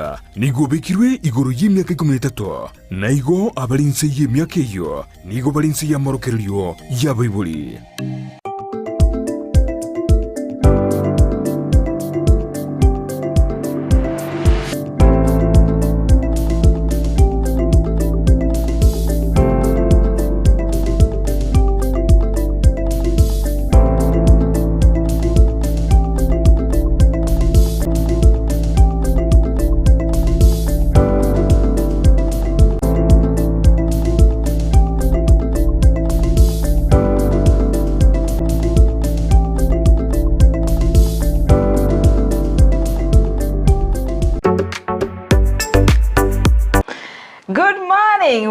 Nyamira nigo bekirwe igoro y'imyaka 13 na igo abalinse y'imyaka iyo nigo balinse y'amorokeryo y'abayibuli.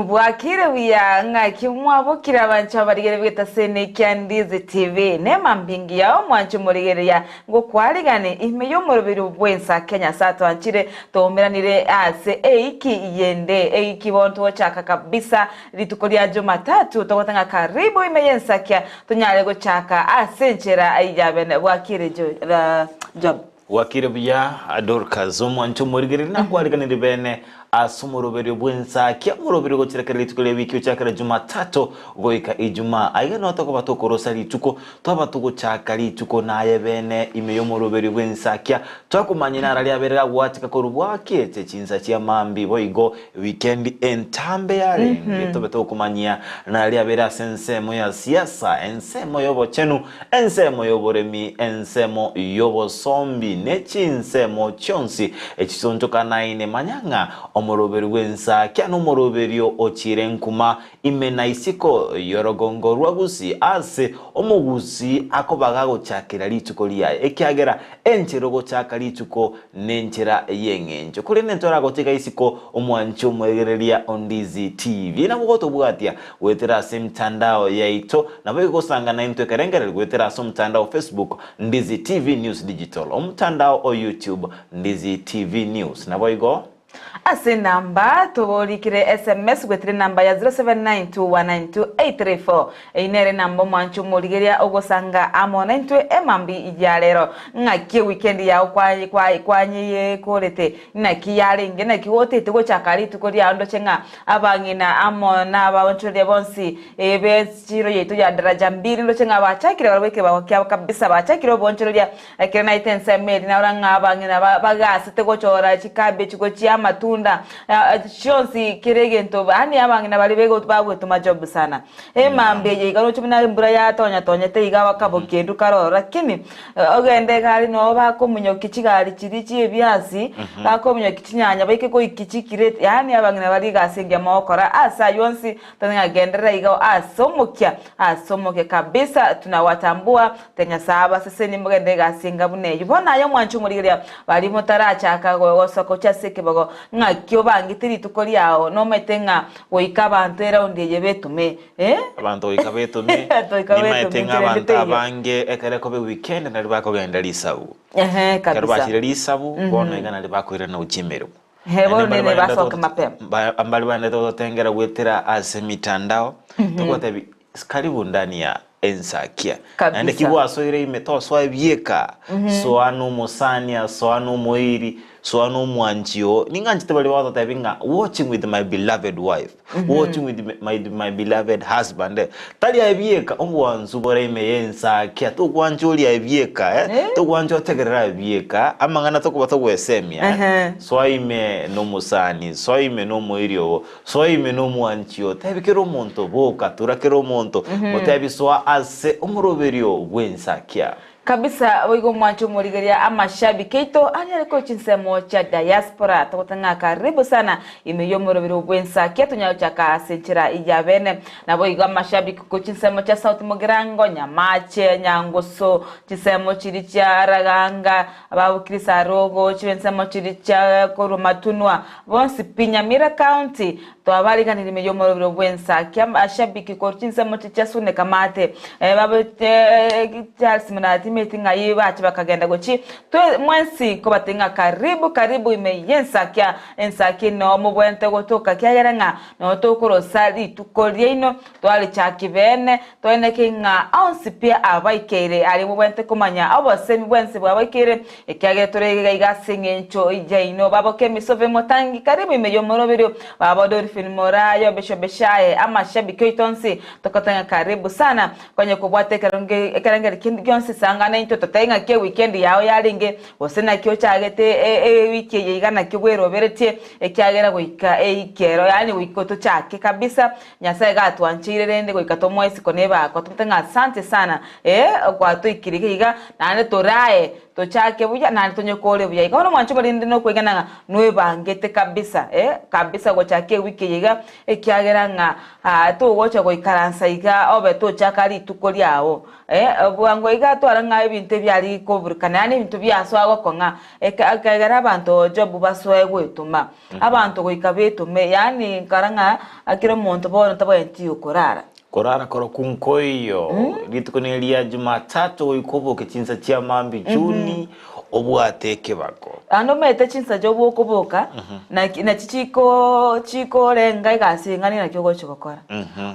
Wakire wiya ngaki mwabukira bancha barigere bweta seneki Ndizi TV nema mbingi yao mwanchu murigereya ngo kwaligane imeyo murubiri bwensa Kenya sato anchire tomeranire ase eiki yende eiki bonto chaka kabisa litukolia Jumatatu tokotanga karibu ENSAKIA tunyale go chaka asenchera ayabene wakire job wakire biya DORCAS mwanchu murigere na kwaligane ribene asumurubiri bw'ENSAKIA murubiri go kirekere litukole wiki cyakara Jumatatu goika Ijumaa ayiga no toko batokorosa lituko twaba tugucaka lituko naye bene imeyo murubiri bw'ENSAKIA twakumanyina arali aberera watika ko rubwake cyinza cyamambi boigo weekend entambe yale tobe tokumanyia nali abera sensemo ya siasa ensemo yobo chenu ensemo yoboremi ensemo yobo sombi nechinsemo chonsi ekisonjoka naine manyanga omuroberi w'ENSAKIA n'umuroberi ochirenkuma imena isiko yorogongo rwagusi ase omugusi akobaga gucakira lituko liya ekyagera enchero gucaka lituko nenchera yengenjo kuri nentora goteka isiko omwancho mwegereria Ndizi TV na bugoto bwatia wetera semtandao yaito nabo gosanga na into kerengere wetera somtandao Facebook Ndizi TV News Digital omtandao o YouTube Ndizi TV News nabo igo ase namba toborikire SMS gwetire namba ya 0792192834 einere namba mwanchu murigeria ogosanga amona ntwe emambi ijyalero ngaki weekend ya kwanye korete naki yarenge naki hotete go chakari tukori ando chenga abangina amona abawonchole bonsi ebe chiro yetu ya daraja mbiri ndo chenga bachakire barweke bakya kabisa bachakire bonchole kirena itense meri na uranga abangina bagase tego chora chikabe chiko chiama tunda shonsi kiregento ani abangina bali bego bagwe tuma job sana mambeje igaro chumina mbura ya tonya te igawa kabokendu karora lakini ogende kali no bakomunyo kichigari chirichi ebyasi bakomunyo kichinyanya baike ko ikichikire yani abangina bali gasenge mokora asa yonsi tanga gendera igawa asomoke kabisa tunawatambua tenya saba sese ni mugende gasinga bune yibona yo mwanchu murigeria bali motaracha kago osoko chaseke bago ngakyo bangitiri tukoli yao no metenga oikabantu era ondiye betume abantu oikabetume nimaitenga abantu abange ekereko be weekend nali bakogenda lisabu kabisa karubashira lisabu bona igana libakwira na ukimero hebo nene basoka mapema ambali bande totengera wetera ase mitandao tokotebi karibu ndani ya ENSAKIA ande kibwaso ire imetoswa ebyeka so anu musania so anu moiri so anu mwanjio ninganjite bali wato tabinga watching with my beloved wife watching with my beloved husband tali ebyeka omwanzu bore ime ENSAKIA to kwanjoli ebyeka to kwanjo tegerera ebyeka amangana to kubato gwesemia so ime no musani so ime no moirio so ime no mwanjio tabikero monto boka turakero monto motabiswa ase umuroberio w'ENSAKIA kabisa wigo mwancho murigeria amashabiki keito anyareko chinsemo cha diaspora tokotanga karibu sana imeyo murobero bw'ENSAKIA tunyacha asenchera ijabene nabo igo amashabiki ko chinsemo cha South Mugirango Nyamache Nyangoso chinsemo chiri cha Raganga ababukirisa rogo chinsemo chiri cha Korumatunwa bonsi Nyamira County to abalika ni imeyo murobero bw'ENSAKIA ashabiki ko chinsemo cha Sune Kamate babo Charles Munati meti nga yibachi bakagenda gochi twe mwensi ko batinga karibu ime ENSAKIA no mubwente gotoka kyagera nga no tokoro sali tukorie ino twali chakibene toeneke nga onsi pia abaikere ali mubwente kumanya abosemi bwensi bwabaikere ekyagera torega igasingencho ijaino baboke misove motangi karibu ime yomorobero babodori filmorayo beshaye amashabiki itonsi tokotanga karibu sana kwenye kubwate karangere kindi gyonse sangana into totenga ke weekend yao yalinge osena kyo chagete wiki yigana kibweroberete ekyagera goika ikero yani wikoto chake kabisa nyasaye gatwanchire rende goika to mwesi koneba ko tutenga asante sana kwa to ikiriga nane torae to chake buya nane tonyokole buya ikono mwancho balinde no kwegana nwe bangete kabisa kabisa go chake wiki yiga ekyagera nga to gocha goikaransa iga obe to chakali tukoli awo bwango iga to aranga ibinte byali koburikana yani ibintu byaswago konga ekagara abantu job baswaye gwetuma abantu goikabetume yani karanga akira muntu bona tabenti ukorara koro kunkoyo litukonelia Jumatatu ikoboke chinsa chia mambi juni obwateke bako ando mete chinsa jobo koboka na chiko renga igasinga na kyogo chokora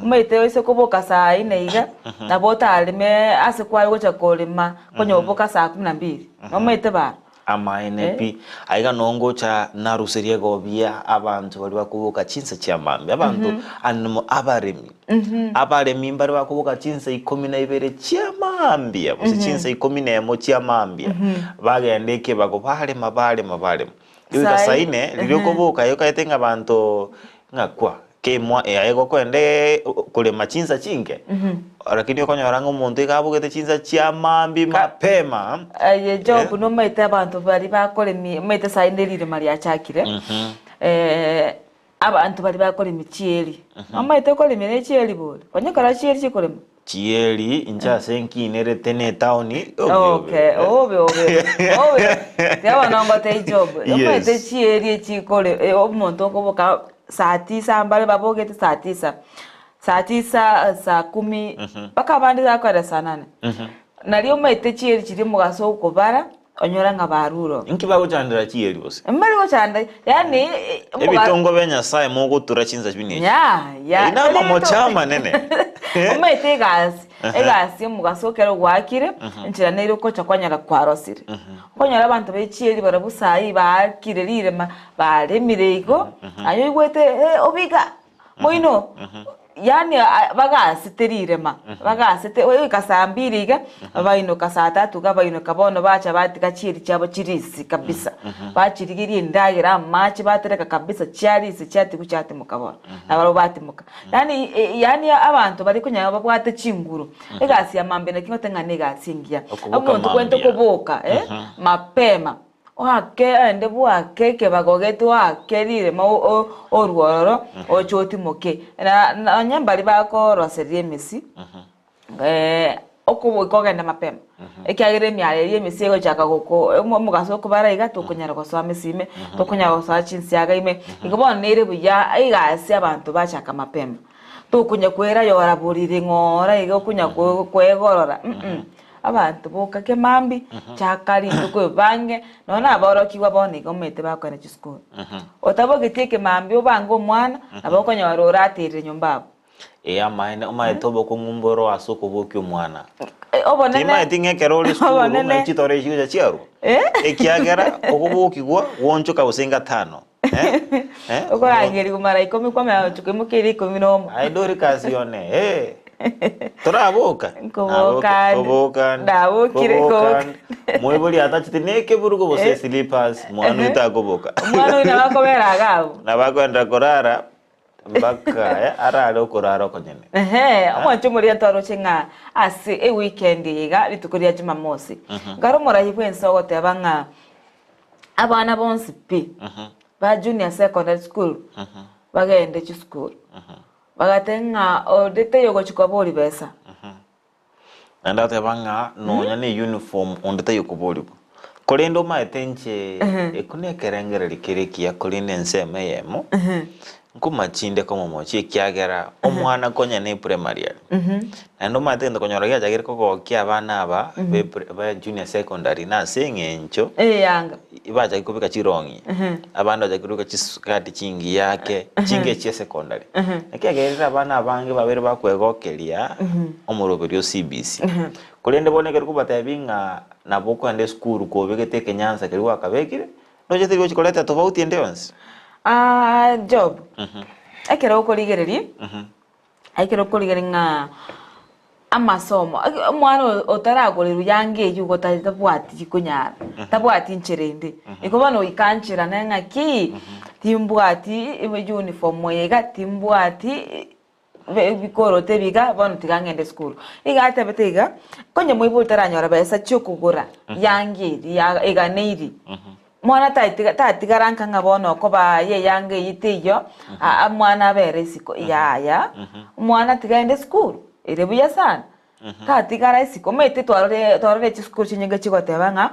umete wese koboka saa 4 iga na bota alime asekwa gocha kolima konyo oboka saa 12 umete ba ama NP aiga nongo cha naruseria gobia abantu bali bakubuka chinsa chia mambi abantu animo abaremi bali bakubuka chinsa 12 chia mambi abo chinsa 11 chia mambi bagendeke bagobale mabale yo kasaine lyo kubuka yo kaitenga abantu ngakwa kemwa aigo kwende kule machinsa chinge lakini okonyora umuntu ikabugete chinsa chia mambi mapema job no mete abantu bali bakole mete saindelire mari achakire abantu bali bakole michieri amete kole mene chieri bole onyekara chieri chikolema chieri incha senki nere tene tauni okay obe yawa nongo te job mete chieri chikole omuntu okoboka saa 9 ambale babogete saa 9 saa 10 baka bandi zakwara saa 8 naliyo mete chieri chiri mugaso ukobara onyora nga baruro inki bagochandira chieri bose mbali gochanda yani ebitongo benya sai mugutura chinza bine ya ina mochama nene mete egasi mugaso kero gwakire nchira nero kocha kwanyara kwarosire konyara abantu bechieri barabusayi bakirerire baremirego ayo igwete obiga moino yani bagasiterire bagasite we kasambiriga abaino kasatatu gabaino kabono bacha batika chiri cyabo kirisi kabisa bachirigiriye ndagira machi batereka kabisa cyarisi cyati kucyati mukabona nabaro batimuka yani abantu bari kunyaba bwate chinguru egasi ya mambe na kingote ngane gasingia umuntu kwento kuboka mapema wake ende bwake ke bagogete wake rire mo orworo ochoti moke na nyambali bako roserie mesi okubo ikogenda mapema ekyagere myale mesi ego chaka goko mugaso kubara iga tokunyara goswa mesime tokunyara goswa chinsiaga ime igobona nere buya igasi abantu bachaka mapema tokunya kwera yora burire ngora igo kunya kwegorora abantu boka ke mambi chakari tukwe bange nona aboroki wabone gomete bakwana chi school otabogetie ke mambi obango mwana abakonya warora atirire nyumbabo amaene omaetobo ko ngumboro asoko bokyo mwana obonene tima etinge keroli school na chitore chiga chiaru ekiagera okubokigwa woncho ka usenga 5 okorangeri kumara 10 kwa mya chukimukiri 10 nomo ai DORCAS yone toraboka koboka ndabukire koboka mwebuli atachitineke burugo bose slippers mwana utagoboka mwana ina bakobera gabo nabakwenda korara mbaka araro korara konyene omwancho muri ntoro chinga asi weekend yiga litukuria Jumamosi ngaro murahibu ensogote abanga abana bonsi pi ba junior secondary school bagende chi school bagatenga odete yogo chikobori besa nanda te banga no nyane uniform ondete yokobori Kolendo maetenche ekune kerengere likirikia kolinde nseme yemo. Nkumachinde komo mochi kyagera omwana konya ne primary. Ando matendo konyoragia jagere koko kya abana aba be junior secondary na sengencho. Yanga. Ibaja ikubika chirongi. Abana jagiruka chiskati chingi yake, chinge che secondary. Ekyagerera abana abange babere bakwegokeria omuroberio CBC. Kolende bonekera kubatebinga naboko ande school ko begeteke Nyanza keriwa kabekire. Noje tiri chikoleta tofauti endewans. Job. Ekera okoligereri. Ekera okoligerera amasomo. Mwana otaragoleru yange yugo tabwati kunyara. Tabwati ncherende. Ikobano ikanchira nanga ki timbwati uniform moyega timbwati bikorote biga bano tigangende school. Iga atebetega konye muibu taranyora besa chokugura yange iga neiri. Mwana tatigaranka ngabono koba ye yange yiteyo mwana beresiko ya mwana tigende school irebuya sana tatigara isiko mete twarore school chinyenge chigotebanga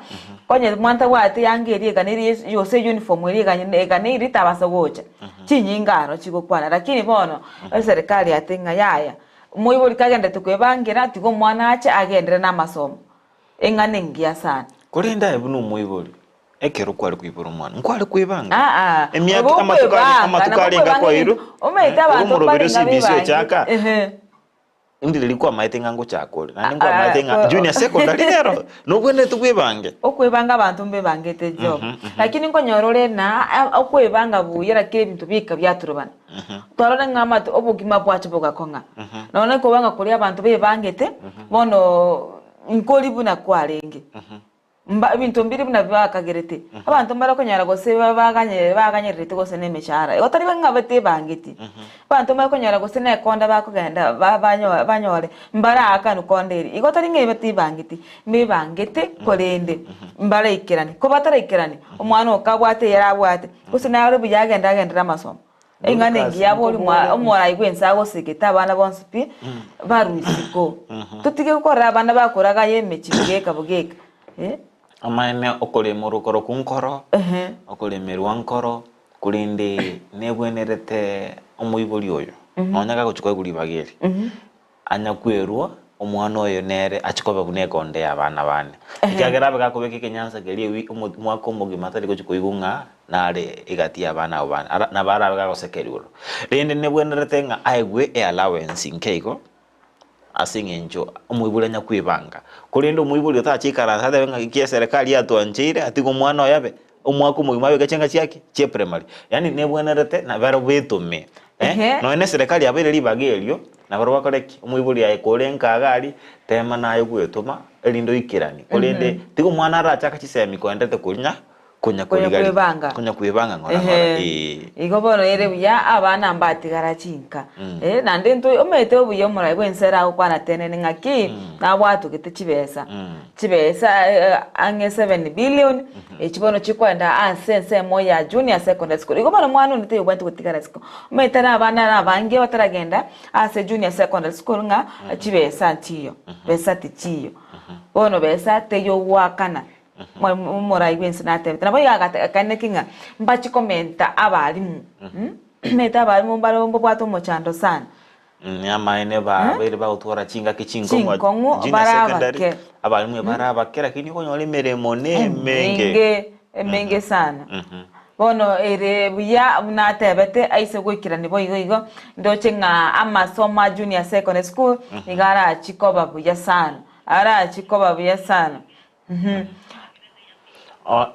konye mwanta wate yange iriga niri yose uniform iriga niri tabasa gocha chinyingaro chigokwana lakini bono serikali yatenga yaya muibo likagenda tukwebangira tigo mwana ache agendere na masomo engane ngia sana kolinda ebuno muibo ekero kwali kwibura umwana nkwali kwibanga emyaka amatukali ngakwa iro umeita abantu bari CBC chaka ndile likuwa maitenga ngo chakole nani ngwa maitenga junior secondary lero nobwene tukwibange okwibanga abantu mbe bangete job lakini ngo nyorore na okwibanga buyera kire bintu bika byaturubana twarone ngamatu obugima bwacu bugakonga none ko banga kuri abantu be bangete bono nkoli buna kwarenge bintu mbiri buna bakagerete abantu mbara konyara gose baganye rete gose nemeshara otari bangabate bangeti abantu mbara konyara gose ne konda bakugenda banyore mbara akanu konderi igotari ngebati bangeti me bangete kolende mbara ikirani ko batara ikirani omwana okabwate yarabwate gose nawe buyagenda agendera masomo engane ngiyabo omora igwensa goseketa abana bonsipi barusiko tutige gukora abana bakoraga yemechibigeka bugeka amaene okolemo koro kunkoro okolemerwa nkoro kulinde nebwenerete omuibuli oyo onyaga guchukwa gulibageri anyakwerwa omwana oyo nere achikoba bunekonde abana bane ikagera bagakobeka Kenyanza geli mwaka omugima tari guchukwa igunga nare igati abana obana na bara bagagosekerwa rinde nebwenerete nga aigwe allowance nkeiko asingenjo omuibuli nyakwibanga kulindo muibuli otachikara hata benga ikie serikali yatwanjire atigo mwana oyabe omwako mugima bega chenga cyake che primary yani nebwenerete na baro betume no ene serikali abere libagelio na baro bakoreki omuibuli aikolenka agali tema nayo gwetuma elindo ikirani kulinde tigo mwana arachaka chisemi kwendete kunya kwibanga ngora igoboro ere bya abana mbatigara chinka nande nto omete obuyo murai bwensera ukwana tenene ngaki na bwatu gite chibesa ange 7 billion echibono chikwenda ansense moya junior secondary school igoboro mwana unite yobwantu gutigara school omete na abana abange bataragenda ase junior secondary school nga chibesa ntiyo besa tichiyo bono besa teyo wakana mora igwensi natebe nabo yagakannekinga mbachi komenta abalimu meta abalimu mbalo mbobwato mochando sana nyamaene ba bere ba utora chinga kichingo secondary abalimu barabakera kini konyole meremo ne menge sana bono ere buya munatebete aise gwikirani boyigo ndochenga amasoma junior secondary school igara chikoba buya sana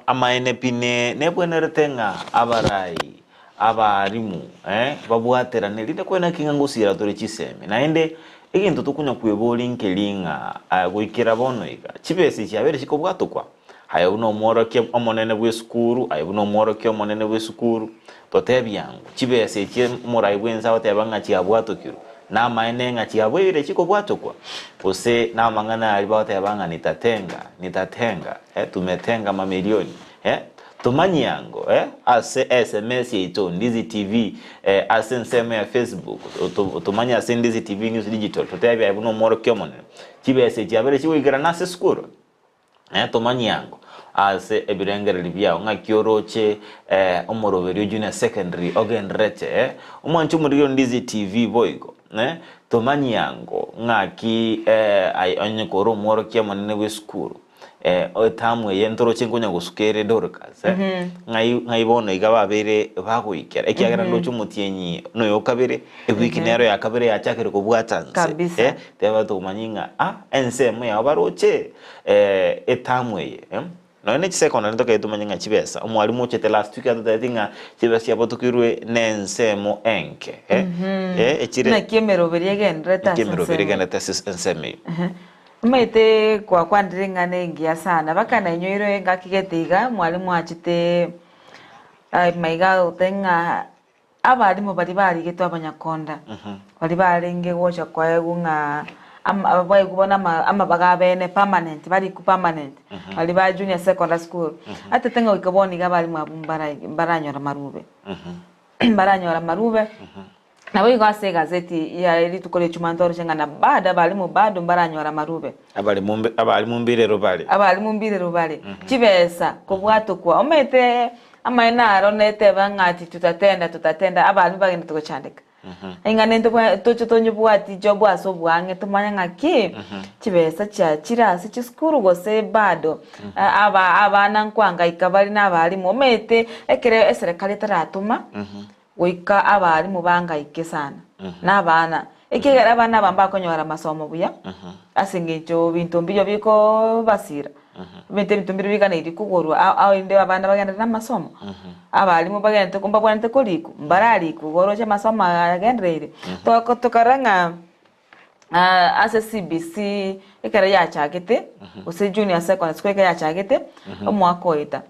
amaene pine nebweneretenga abarai abarimu babwatera nelinde kwena kinga ngusira tore chiseme naende igintu tukunya kweboli nkelinga gwikira bono iga chibesi cyabere chikobwatukwa hayo no mworoke omonene bw'esukuru ayo no mworoke omonene bw'esukuru totebyangu chibesi cye murai bwenza otebanga cyabwatukiro na maene nga chiabwire chikobwatukwa ose na mangana alibata yabanga nitatenga tumetenga mamilioni tumanyango ase SMS ito Ndizi TV ase nseme ya Facebook tumanya ase Ndizi TV News Digital tutebya ibuno moro kyomone chibese chiabere chiwigira nase skuru tumanyango ase ebirengereri byao ng'akioroche omoroberio junior secondary ogenderete omwancho omoririo Ndizi TV boigo tomanyango ng'aki onye koro omworokia monene bw'esukuru otamwe yentoroche ngonya gusukere DORCAS ngai bono iga babere bagoikera ekiagera ndocho mutienyi no yokabere ewiki nero yakabere yachakere kubwatanse teba tumanyinga ensemo ya baroche etamwe no ne secondary ndoka yetumanyinga chibesa omwalimu ochete last week atatinga chibesa yabotukirwe nensemo enke echire na kiemeroberie genreta enseme Mete kwa kwandiringa nengia sana baka na nyoiro enga kigetiga mwalimu achite maiga utenga abarimu bari gitwa abanyakonda bari barenge gocha kwa egunga abaye kubona amabaga bene permanent bari ku permanent bari ba junior secondary school atetenga ukaboni gabarimu baranyora marube baranyora marube nabo igase gazeti ya eri tukole chumantoro chengana bada balimu bado mbaranyora marube abalimu mbire rubale chibesa kubwato kwa omete amaina aronete bangati tutatenda abalimu bagenda tukochandika ingane nto tonyo bwati jobu asobwange tumanya ngaki chibesa cha chirasi chiskuru gose bado abana nkwanga ikabali n'abalimu omete ekere serikali taratuma wika abarimu bangaike sana n'abana ekigera abana bamba konyora masomo buya asingecho bintu mbiyo biko basira bintu mbiri bigana iri kugorwa aho inde abana bagenda n'amasomo abarimu bagenda kumba bwante koliku mbarali kugorocha masomo agendere tokaranga ase CBC ekera yachagete ose junior secondary school ekera yachagete omwaka oita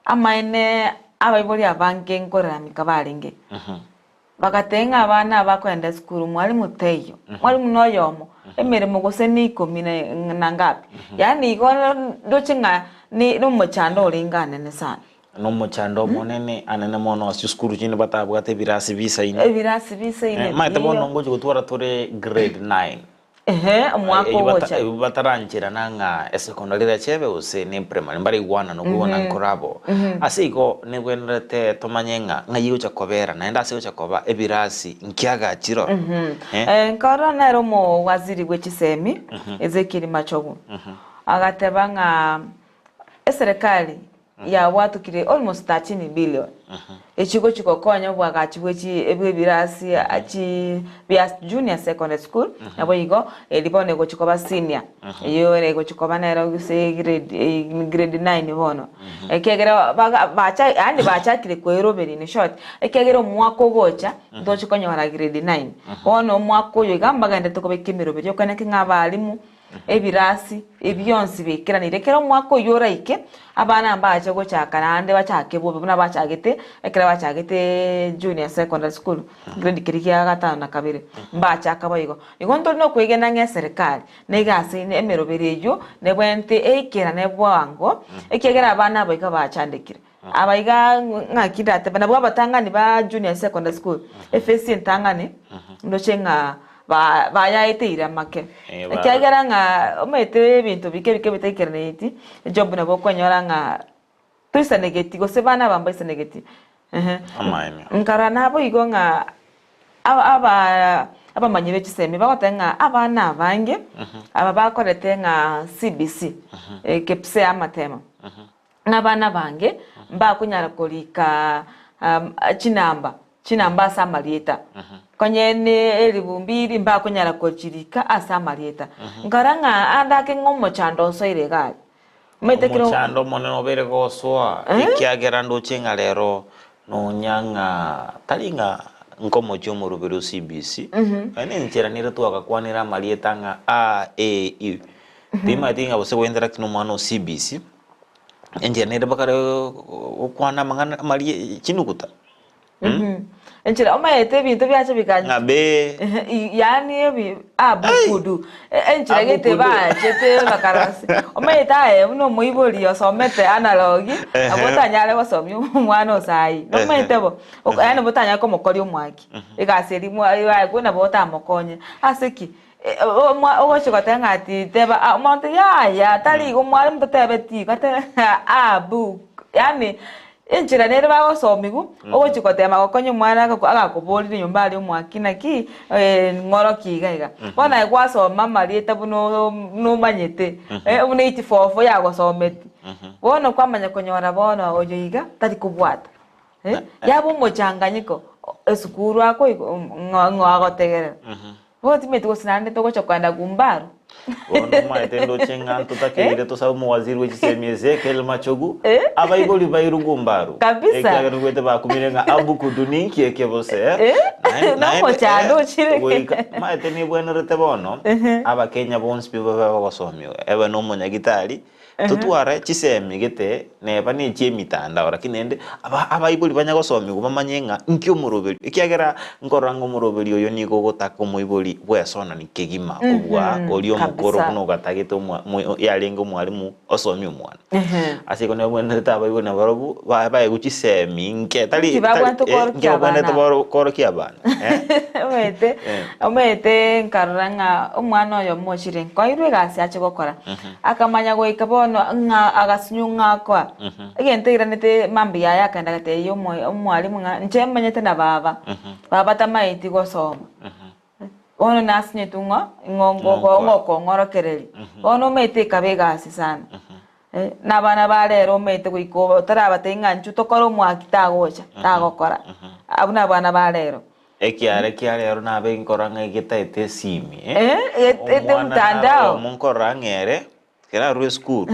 amaine abaibori abange nkorera mikabaringe bagatenga abana bakwenda skuru mwalimu teyo mwalimu noyomo emirimo gose ni 10 na ngapi yani igo dochinga ni n'umuchando olingane ne sana n'umuchando monene anene mono skuru chine batabwate birasi bisaine mate bono ngoje gutwara tore grade 9 omwako wocha bataranjira nanga secondary ya chebe use ni primary mbari wana no kubona nkorabo asiko ne gwenrete tomanyenga ngayigo chakobera naenda asiko chakoba ebirasi nkiaga chiro nkora nero mo waziri wechisemi ezekiri machogu agatebanga serikali ya watu kire almost 13 billion echigo chikokonya bwagachibwechi ebwebirasi achi bia junior secondary school nabo igo elibone go chikoba senior iyo nego chikoba nero guse grade 9 bono ekegera bacha kire kweroberi ni short ekegera mwako gocha ndo chikonya wala grade 9 bono mwako yo gamba gande tokobe kimiroberi yo kaneke ngabalimu ebirasi ebyonsi bekiranire kero mwako yoraike abana ambaje go chakana ande bachake bobe buna bachagete ekera bachagete junior secondary school grade kirikia gatano na kabire mbachaka boyigo igonto no kwegena nge serikali negasi ne emeroberejo ne bwente ekera ne bwango ekegera abana boyiga bachandikire abaiga ngakidate bana bwa batangani ba junior secondary school FEB ntangani ndochenga bayaitira make ekagera nga omete bintu bike bitekeraneti job nabo kwanyora nga tuisa negative gose bana bamba isa negative amaime nkara nabo igo nga aba manyebe chisemi bakotenga abana bange aba bakorete nga CBC kepse amatema n'abana bange mbakunyara kolika chinamba samalieta konyene elibumbiri mbakunyara kochirika asamalieta ngaranga andake ngomo chando soire gali metekero chando moneno bere goswa ikiagera ndo chenga lero no nyanga talinga ngomo chomo rubero CBC ane nchera nira tu akakwanira malieta nga a e u dima tinga bose interact no mano CBC enjera nira bakare okwana mangana mali chinukuta enchira omayete bintu byache bikanye ngabe yani ebi abukudu enchira gete bachete bakarasi omayeta uno muiboli osomete analogi abotanyale basomye umwana osai no mayete bo yani botanya ko mokori omwaki igaseri mwa kwena bota mokonye aseki ogo chikote ngati teba monte ya tali go mwalimu tebe ti kate bu yani injira nere bagosomigu ogo chikote magokonyo mwana agakubolire nyumba ali umwakina ki ngoro kiga bona gwasoma marieta buno no manyete uno 84 yagosometi bona kwamanya konyora bona oyiga tari kubwata yabo mochanganyiko esukuru ako ngoagotegerera Woti metu kusinane toko chokwanda gumbaru. Ono maite ndo chengan tutakire to sabu waziri w'Ekisemyeze kelma chogu abayigoli bayiru gumbaru. Kabisa. Ekyaga ngwete bakumirenga abuku duninki ekebose. Na mochando chire. Maite ni bwene rete bono abakenya bonsi baba bagosomyo. Eba no munyagitari tutwara chisemi gete neba ni chemitanda ora kinende abayibuli banyagosomyo bamanyenga nkyo muroberi. Ekyagera ngorango muroberi oyo niko gotaka muibuli bwesona ni kegima kubwa olio mukoro kuno gatagete yalengo mwalimu osomyo mwana. Asiko ne bwene rete abayibona barobu baye guchisemi nketali bwene to korokia bana. Omete nkaranga umwana oyo mochire koirwe gasi ache gokora akamanya goika bono nga agasunyunga kwa agente iranete mambi yaya kanda gate yo mwalimu nga nchemenyete na baba tamaiti gosoma ono nasinye tunga ngoko ngorokereri ono mete kabegasi sana na bana balero mete goiko tarabate nganchu tokoro mwakitagocha tagokora abuna bana balero Ekiare rero nabe nkoranga igitaite simi mtandao munkoranga ere kera ruwe school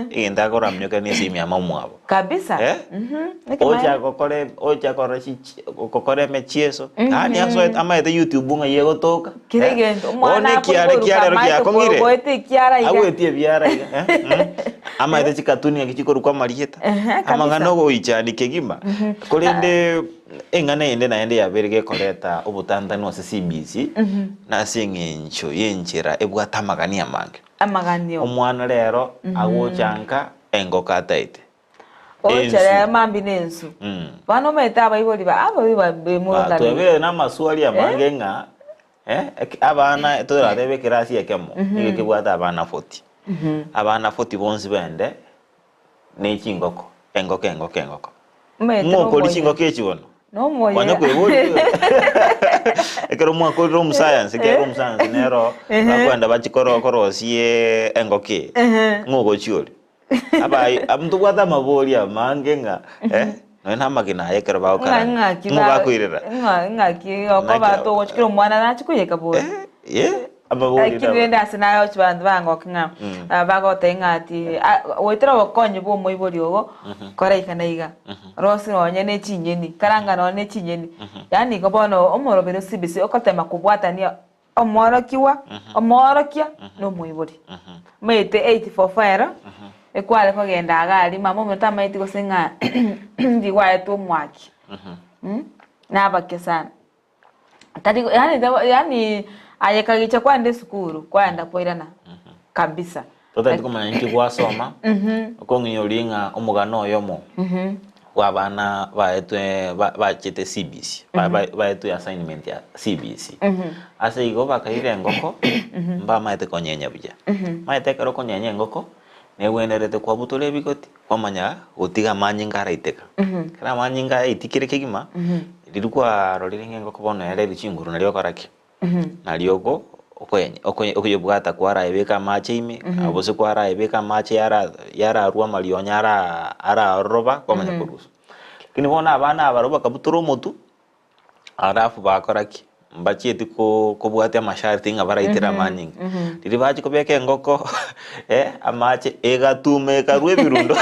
igenda koramnyo kani simi ama mwabo kabisa ocha kokore mechieso ani aso ama ete YouTube nga yego toka kirigendo mwana kiare rero yakongire goete kiara iga awetie biara iga ama ete chikatuni akichikoru kwa marieta ama nganogo ichani kegima kolende engane ende na ende yaberege koleta obutandani wase CBC na singencho yenchira ebwatamagani amange amaganio omwana rero agochanga engoka taite ochere mambi nensu bano meta abayiboli ba bemunda twebe na maswali amange nga abana toratebe kirasi yakemo ngeke bwata abana 40 abana 40 bonzi bende ne chingoko engoko mwoko lichingo kechiwono no moye wanya kwebuli ekero mwako rom science kero science nero bakwenda bachikorosie engoke ngoko chioli abai amtu kwata maboli amange nga nona magina yekero baukara mubakwirira ngaki okoba to gochikiro mwana nachikuyeka bo ababoli kibenda sinayo chibandu bangokinga bagotenga ati wetera bokonye bo moiboli ogo kora ikana iga rosi onye ne chinyeni karanga no ne chinyeni yani gobono omorobero CBC okotema kubwatania omorokia no moiboli mete 84 ekwale kogenda agali mama mutama iti gosenga ndiwaye to mwaki nabake sana tadi yani ayekagicha kwande sukuru kwanda poirana kabisa tota ndikumanya nti gwasoma okongiyolinga omugano oyomo wabana baetwe bachete CBC baetwe assignment ya CBC ase igo bakaire ngoko mba maete konyenya buja maete karo konyenya ngoko newenerete kwa butole bigoti kwamanya gutiga manyinga raiteka kana manyinga itikire kigima rirukwa roriringe ngoko bono yare bichinguru nalyo karaki nalyogo okuyebwata kwara ebeka mache ime abose kwara ebeka mache yara ruwa malionya ara roba kwamanya kurusu kini bona abana abaroba kabuturo motu arafu bakoraki mbacheti ko bwate amasharti nga baraitira manyinga riri bachi kobeke ngoko amache egatume karwe birundo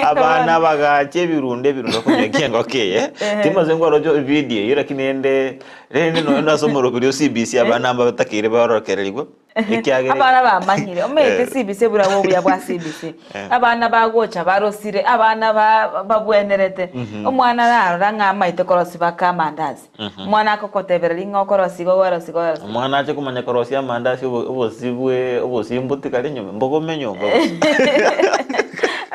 abana bagache birunde kunyeke ngoke timaze ngoro jo video yira kinende rene no nasomoro kuri CBC abana batakire barorokererwa ikyage abana bamanyire omete CBC burawo buya bwa CBC abana bagocha barosire abana babwenerete omwana raro ngamaite korosi bakamandazi mwana akokotebera lingo korosi mwana ache kumanya korosi amandazi obosibwe obosimbuti kale nyome mbogo menyo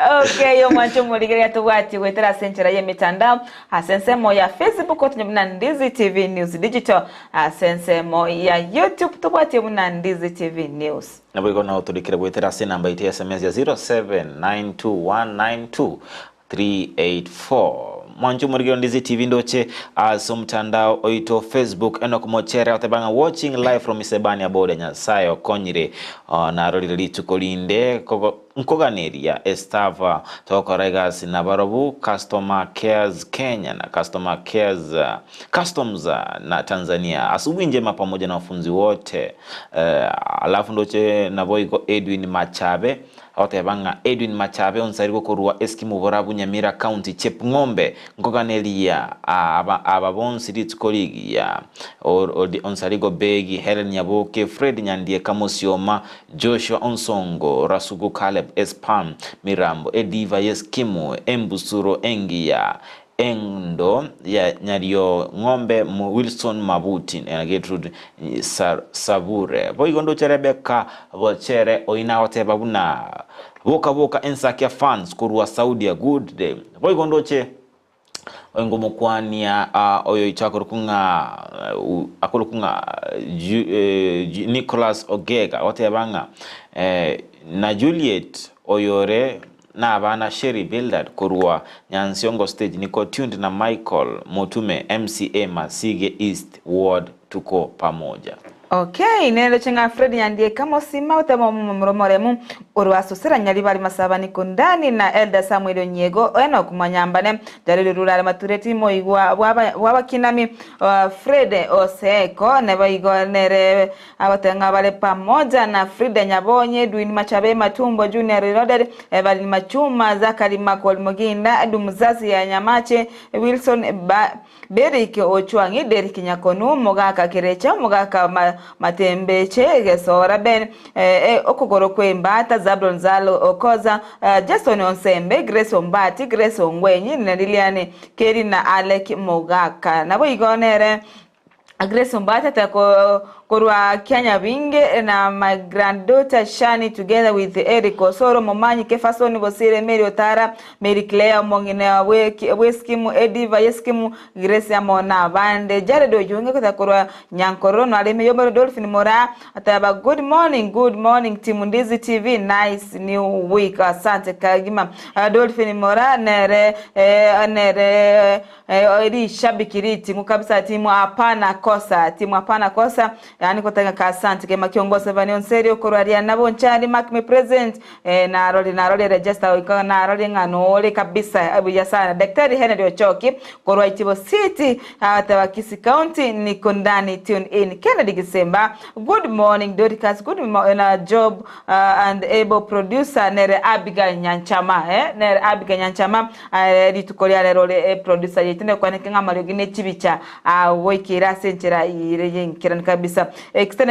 Okay, yo mwancho muligeria tuwati wetera senchera ye mitandao asensemo ya Facebook otunye muna Ndizi TV News Digital asensemo ya YouTube tuwati muna Ndizi TV News. Na bwiko na utulikire wetera se namba iti SMS ya 0792192384. Mwancho muligeria Ndizi TV ndoche aso mtandao oito Facebook eno kumochere otebanga watching live from Isebani abode Nyasayo konyire na roli tukolinde nkoganeria estava toko regas na barobu customer cares Kenya na customer cares customs na Tanzania asubuhi njema pamoja na wafunzi wote. Alafu ndoche na boyko Edwin Machabe otebanga Edwin Machabe onsariko kurua eskimu borabu Nyamira County Chepngombe nkoganeria ababonsi litkoligi ya onsariko Begi Helen Nyaboke Fred Nyandie Kamosioma Joshua Onsongo Rasugu Caleb Espam Mirambo Ediva Yeskimu Embusuro Engia Endo ya Nyario Ngombe Wilson Mabuti na Gertrude Savure boigondo Rebecca Vochere oina oteba buna boka ENSAKIA fans kurwa Saudi good day boigondo che ngomokwania oyo ichakurukunga Nicholas Ogega otebanga na Juliet oyore na abana Sherry Bildad kurwa Nyansiongo stage niko tuned na Michael Motume MCA Masige East Ward tuko pamoja. Okay, nero chenga Fred Nyandie kama sima utama mromoremu urwasosera nyali bali masaba niko ndani na Elda Samuel Onyego eno kumanyambane jalili rurale matureti moigwa waba kinami Fred Oseko neba igo nere abatenga bale pamoja na Fred Nyabonye Edwin Machabe Matumbo Junior Reloaded bali machuma Zakari Makol Moginda Dumzazi ya Nyamache Wilson Derek Ochwangi Derek Nyakonu Mogaka Kirecha Mogaka Matembeche Gesora Ben Okogoro Kwembata Zablon Zalo Okoza Jason Onsembe Grace Ombati Grace Ongwenyi Nandiliane Keri na Alec Mogaka nabo igonere Grace Ombata tako Korwa Kenya Binge na my granddaughter Shani together with Eric Osoro Momanyi Kefasoni Bosire Mary Otara Mary Claire Mongine Weskimu Ediva Yeskimu Grace Amona Bande Jared Ojunge Korwa Nyankoro no Aleme Yobero Dolphin Mora ataba good morning team Ndizi TV nice new week asante Kagima Dolphin Mora nere eri shabikiriti mukabisa timu hapana kosa yani kotanga ka asante kema kiongozi Vanion Serio Korwaria nabo nchari Mark me present na roli register iko na roli nganole kabisa abuja sana Daktari Henry Ochoki Korwa Itibo City atawa Kisii County niko ndani tune in Kennedy Gisemba good morning DORCAS good morning job and able producer nere Abigael Nyanchama nere Abigael Nyanchama litukolia role producer yitende kwa nkenga malogine chibicha wekira senchera ireje kiran kabisa extend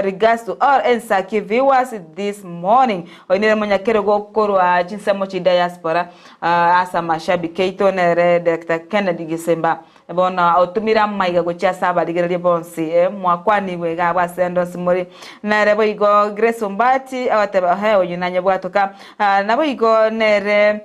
regards to all ENSAKIA viewers this morning onire monyakero gokorwa jinsemo chi diaspora asa mashabiki keito nere Dr. Kennedy Gisemba bona otumira maiga gocha saba digere bonsi mwakwani wega basendo simori nere boigo Grace Ombati awateba he oyunanye bwatoka nabo igo nere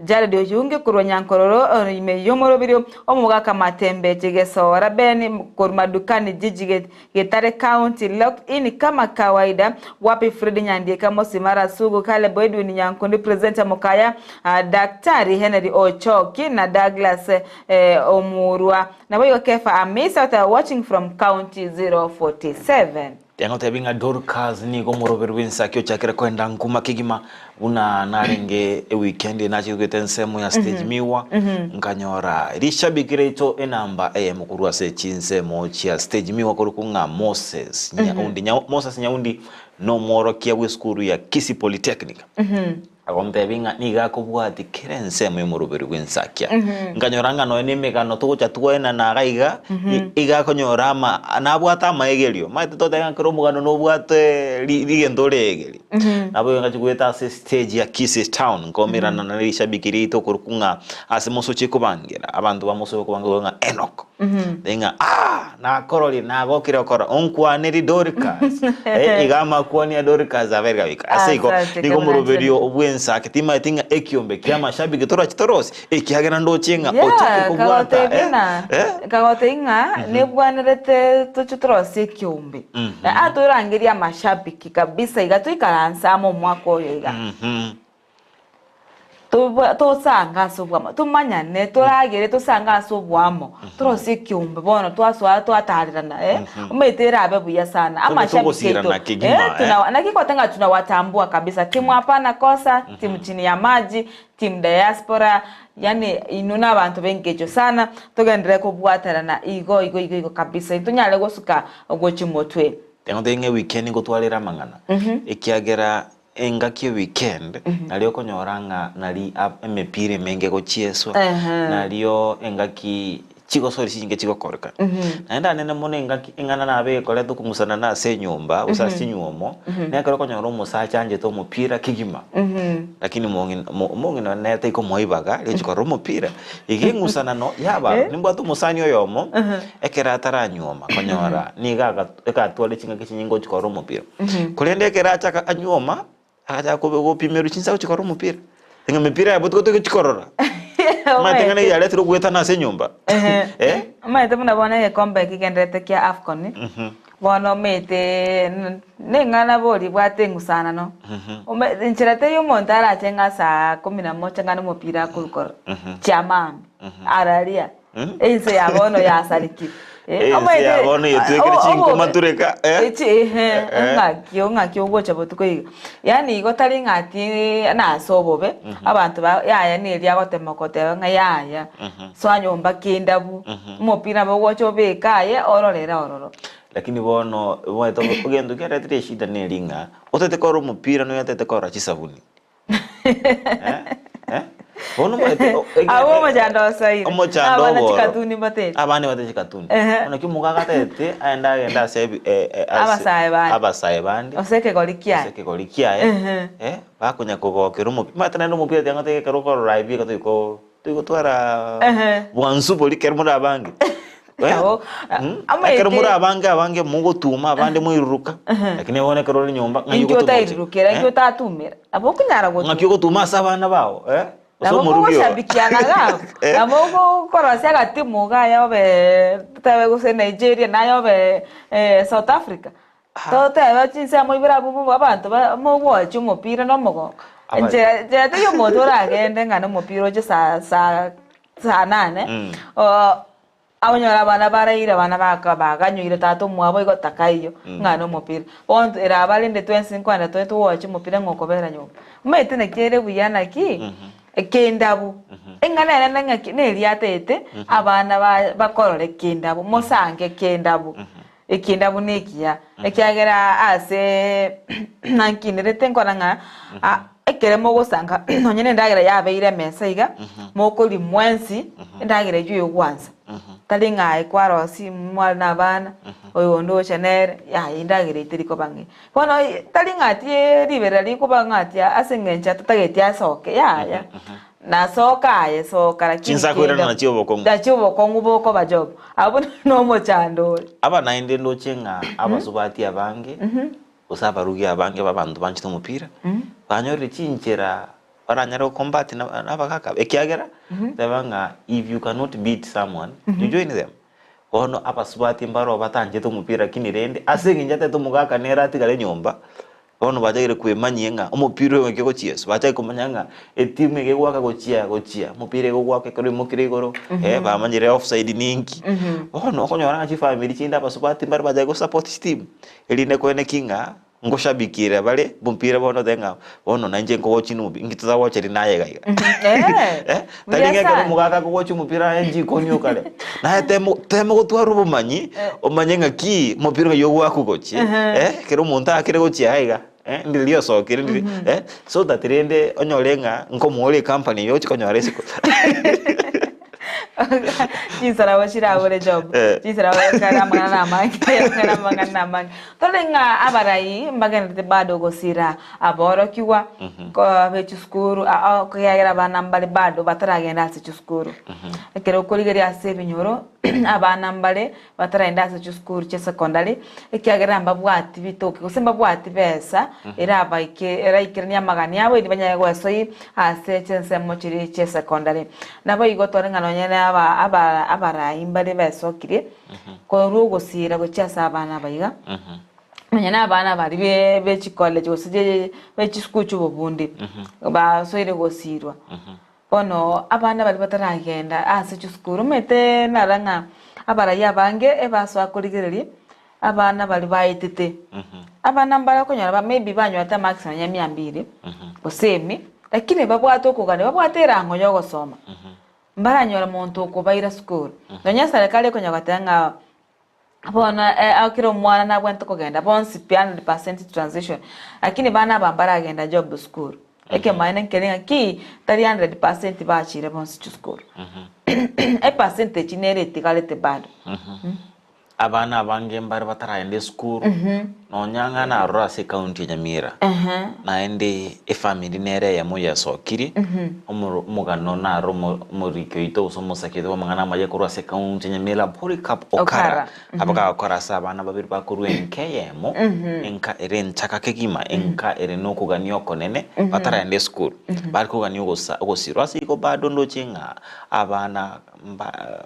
Jared Ojunge kurwa Nyankororo ime yomoro birio omuga kamatembe Gesora Ben kurma dukani jiji Getare County locked in kama kawaida wapi Fred Nyandie kama Simara Sugu Kale Edwin Nyankondi presenter Mokaya Daktari Henry Ochoki na Douglas Omurwa na wewe Kefa Amisa watching from County 047 Yango tebinga DORCAS ni gomoro ENSAKIA chakere kwenda nkuma kigima una narenge weekend na chikete nsemo ya stage miwa nkanyora rishabikire ito enamba mukurwa se chinsemo chia stage miwa kurukunga Moses Nyaundi no moro kia weskuru ya Kisii Polytechnic akomtebinga niga kubwati kirensemo yomurubero ENSAKIA nganyoranga no enemega tugocha tugoena na gaiga iga konyorama nabwata maegerio maitotega kiromugano no bwate ligendorege nabo ngachugweta stage ya Kisii town ngomirana na rishabikiri to kurukunga asemoso chikubangira abantu bamoso kubangira Enoch Denga na koroli na gokira kora onkwaneri DORCAS igama kwani DORCAS averga wika asiko digo muroberio obwensa kitima tinga ekiombe kiama shabi gitora chitoros ekihagera ndo chenga ochake kubwata kagote inga ne bwanerete tuchitoros ekiombe aturangiria mashabiki kabisa igatuikaransa mo mwako oyo iga tosanga sobwamo tumanyane turagire tosanga sobwamo turose kiumbe bono twaswa twatarana umetera abe buya sana ama shabiki nakikwatenga tunawatambua kabisa timu hapana kosa timu chini ya maji timu diaspora yani inuna abantu bengejo sana tugendere kubwatarana igo kabisa itunyale gosuka ogochimotwe tengo weekend gotwalira mangana ekiagera engaki weekend nalio konyoranga nali emepire menge gochieswa nalio engaki chigo sori singe chigo korka naenda nene mone engaki engana nabe kole tukungusana na se nyumba usasi nyuomo nekero konyoro musacha anje to mupira kigima lakini mongi na nete ko moibaga le chikoro mupira igingusana no yaba nimba tu musanyo yomo ekera tara nyuoma konyora niga ekatwale chinga kinyingo chikoro mupira kulende ekera chaka anyuoma aja ko pimeru chinsa chikoro mupira tenga mipira ya botko to chikorora matengana ya letro gweta na se nyumba maite muna bona ye kombe kigendete kia afcon bono mete nengana boli bwatengusana no nchirate yo montara chenga saa 11 ngana mupira kulukor chama aralia ense ya bono ya saliki ya bono yetwekere chinko matureka ngakyo gocha botuko yani igotari ngati na sobobe abantu yaya nili agotemokote ngaya so anyomba kindabu mupira bogocho bekaye ororero lakini bono waito ugendo kera shida nelinga otete koro mupira no yatete kora chisabuni bono mate awo majando sai abana chikatuni mate abane bate chikatuni ono kimugaga tete enda sebi abasaye bandi oseke golikia bakunya kugokera umupira matana no mupira tanga teke karo koro live tuko twara bwansu bolikera muri bangi akero muri abange mugo tuma abande muiruruka lakini wone kero nyumba ngayuko tairukira ngyo tatumira abokunyara go ngakyo tuma sabana bawo Namo shabikiana gao. Namo korosya gatimu gayo be tawe go se Nigeria nayo be South Africa. Tote abachinse amubira bubu abantu mo wacu umupira no mugo. Je yo motora agende ngana umupira je sa 8. Abanyora bana baraira bana bakanyuire tato mwabo igotakayo ngana umupira. Bonto era balinde 25 to wacu umupira ngokobera nyo. Umete nekere buyana ki. Kendabu engana nanga kineli atete abana bakorore kendabu mosange kendabu ekendabu nekia ekiagera ase nankinirete nkoranga ekere mo gosanga nonyene ndagera yabeire mesa iga mokoli mwensi ndagera juyo gwanza talinga ekwarosi mwana bana oyo ndo chanere ya indagera itiriko bangi kono talinga tie libera liko bangati asengencha tatagetia soke ya na soka ye soka lakini chinsa kwera na chibo kongu da chibo kongu boko bajob abo no mo chando aba nainde ndo chenga abasubati abange usaba rugi abange babantu banchito mupira banyore chinchera baranyaro combat na bakaka ekiagera tabanga if you cannot beat someone you join them ono abasubati mbaro batanjito mupira kinirende asenginjate to mugaka nera tigale nyomba ono bajagire kwemanyenga umupira weke go chieso bajaye kumanyanga etime ge gwaka gochia mupira go gwaka kero mukire goro bamanyire offside ninki ono okonyora chi family chinda basubati mbaro bajaye go support team eline kwene kinga ngoshabikira bale bumpira bono denga bono nanje ngo chinubi ngituza wocheri naye gaiga talinga kero mugaka go gochi mupira enji konyo kale na temo gotwara ubumanyi omanyenga ki mupira yo gwako gochi kero munta akire gochi aiga ndilio sokire so that rende onyolenga nkomole company yo chikonyore siko Chisara washira abore job. Chisara wakara mangana mangi. Tolenga abarai mbagana te bado gosira aboro kiwa ko bechuskuru ko yagira bana mbali bado bataragenda se chuskuru. Ekero koligeri ase binyoro abana mbale bataraenda ase school che secondary ekiagera mbabwati bitoke gusemba bwati besa era ikirania magani abo iri banya gwesoi ase chensemo chiri che secondary nabo igotore ngano nyene abara imbale besokire ko rugusira gochasa abana baiga Manyana abana bari be college gosije be school cy'ububundi ba soire gosirwa Ono abana bali bataragenda ase cy'uskuru mete naranga abara yabange ebaso akoligereri abana bali bayitete abana mbara konyara ba maybe banyu ata max na 200 osemi lakini babwato kugane babwatera ngonyo gosoma mbara nyora muntu okubaira school nonya serikali konyagatanga bona akiro mwana na bwento kugenda bonsi piano 100% transition lakini bana bambara agenda job school eke maana nkelenga ki 300% bachire bonsi school percentage nerete kalete bado abana abange mbari bataraende school nonyanga na rose county ya Nyamira naende family nere ya moya sokiri omugano na romo murikyo ito usomusakete bamangana maye ku rose county ya Nyamira Polycarp Okara abaga okara sabana babiri bakuru enkeyemo enka eren chakakegima enka ereno kuganyo konene bataraende school bari kuganyo gosiro asiko bado ndochenga abana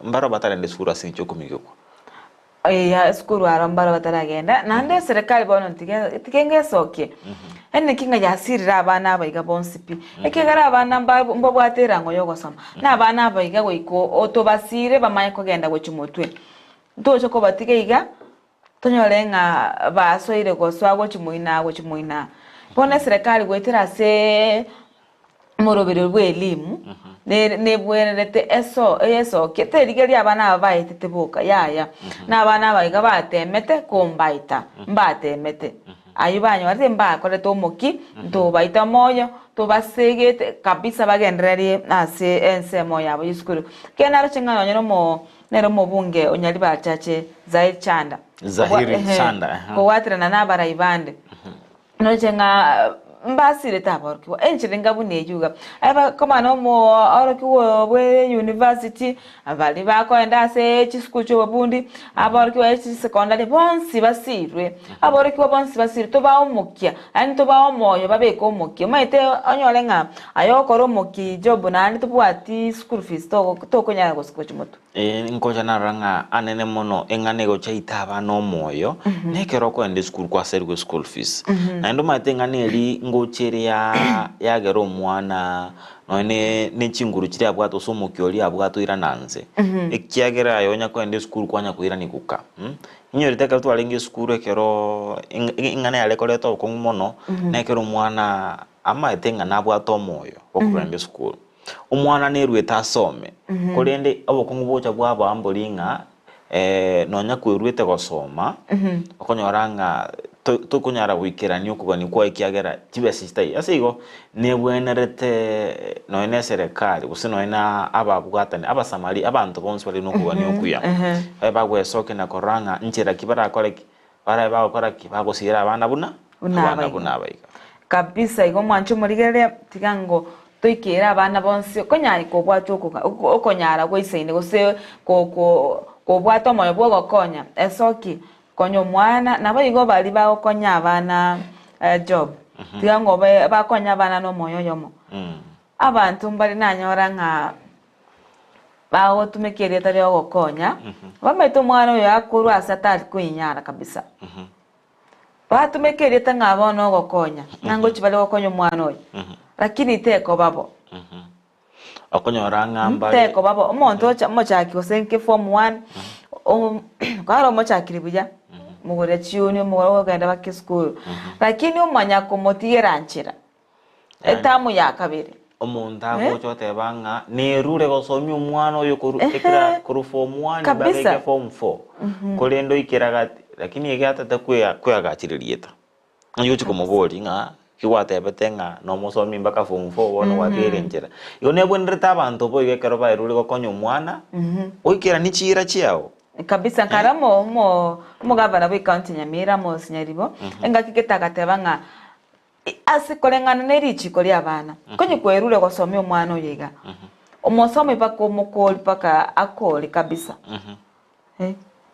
mbaro bataraende school asincho kumigoko ya skuru arambara bataragenda nande serikali bono tikenge soke enne kinga yasirira abana abayiga bonsipi ekegara abana mbo bwatera ngo yogosoma na abana abayiga goiko otobasire bamaye kogenda gochumutwe ntocho ko batigeiga tonyolenga basoire goswa gochimuina bona serikali gwetera se morobero bwelimu ne bwerete eso keterigeri abana abayite boka yaya na abana abayiga batemete kombaita mbatemete ayubanyo ate mbakore to moki to baita moyo to basegete kabisa bagendereri ase ensemo yabo yiskuru kenaro chingano nero mo bunge onyali bachache Zahiri Chanda ko watrana na baraibande no chenga mbasire tabarkiwa enchiringa buneyuga aba kama no mo orokiwo bwe university abali bakoenda se chisku cyo bundi abarkiwa echi secondary bonsi basirwe abarkiwa bonsi basirwe to ba umukia ani to ba omoyo babeko umukia maite onyolenga ayokoro umuki job nani to bwati school fees to konya go school chimoto nkoja naranga anene mono engane go chaita abana moyo nekero ko ende school kwa sergo school fees na ndo maite ngane eri ngochere ya gero mwana ne chinguru chiri abwato somo kyoli abwato irananze ekiagera yonya ko ende school kwanya kuira nikuka inyo litaka tu alenge school ekero ingane yale koleto ko mono nekero mwana ama etenga na abwato moyo okurende school umwana nerweta asome kolende abokungu bocha bwabo ambolinga nonya kwirwete gosoma okonyoranga tukunyara wikirani okugani kwa ikiagera tibe sistai asigo nebwenerete noine serikali usinoina ababwatani abasamali abantu bonse bali nokugani okuya bagwesoke na koranga nchira kibara koleki bara bakora kibagosira abana buna abaika kabisa igo mwancho murigere tigango toikera abana bonse konyari ko bwacho okonyara gwiseine gose ko bwato moyo bwo konya esoki konyo mwana nabo igo bali ba okonya abana job tigango ba konya abana no moyo yomo abantu mbali nanyora nka bawo tumekere tari okonya bameto mwana yo akuru asatari kuinyara kabisa batumekere tanga abono okonya nango chibale okonya mwana oyo lakini teko babo okonyora ngamba teko babo omonto mochaki osenke form 1 karo mochaki ribuja mugore chiuni mugore genda baki school lakini umanya komotiera nchira etamu ya kabiri omuntu agochote banga nerure gosomya umwana oyo ekira kuru form 1 bageke form 4 kolendo ikiragati lakini egata kwegachiririeta nyochi komobori nga kiwate betenga no musomi mbaka form 4 wono waterenjera yone bwenreta abantu bo igekero bairure gokonya umwana oikira nichira chiao kabisa karamo mo gavana we county Nyamira mo sinyaribo engakiketagate banga asikolengana nerichi koli abana konye kwerure gosomya umwana oyiga omusomi bako mukoli paka akoli kabisa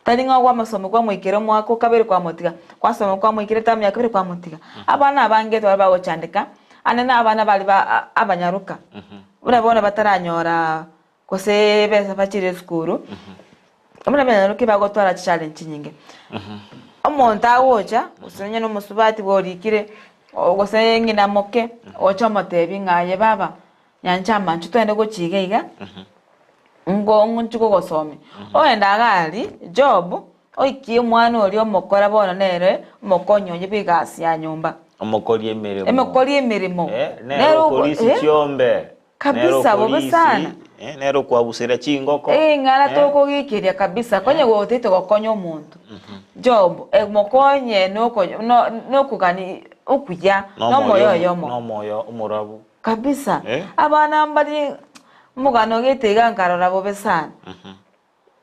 taringa kwa masomo kwa mwikire mwako kabere kwa motiga kwa somo kwa mwikire tamya kabere kwa motiga abana abange to bagochandika anena abana bali abanyaruka urabona bataranyora kose besa bachire skuru amuna banyaruka bagotwara challenge nyinge omonta awocha usenya no musubati borikire ogose ngina moke ocha motebi ngaye baba Nyanchama ntutende gochigeiga ngo nchuko gosome oenda gali job oikie mwana oli omokora bono nere mokonyonye bigasi ya nyumba omokori emirimo nero polisi chiombe kabisa bobe sana nero kwabusira chingoko ngara toko gikiria kabisa konye gotete gokonya omuntu job mokonye no kugani okuya no moyo umurabu kabisa abana mbali mugano gitega nkarora bobe sana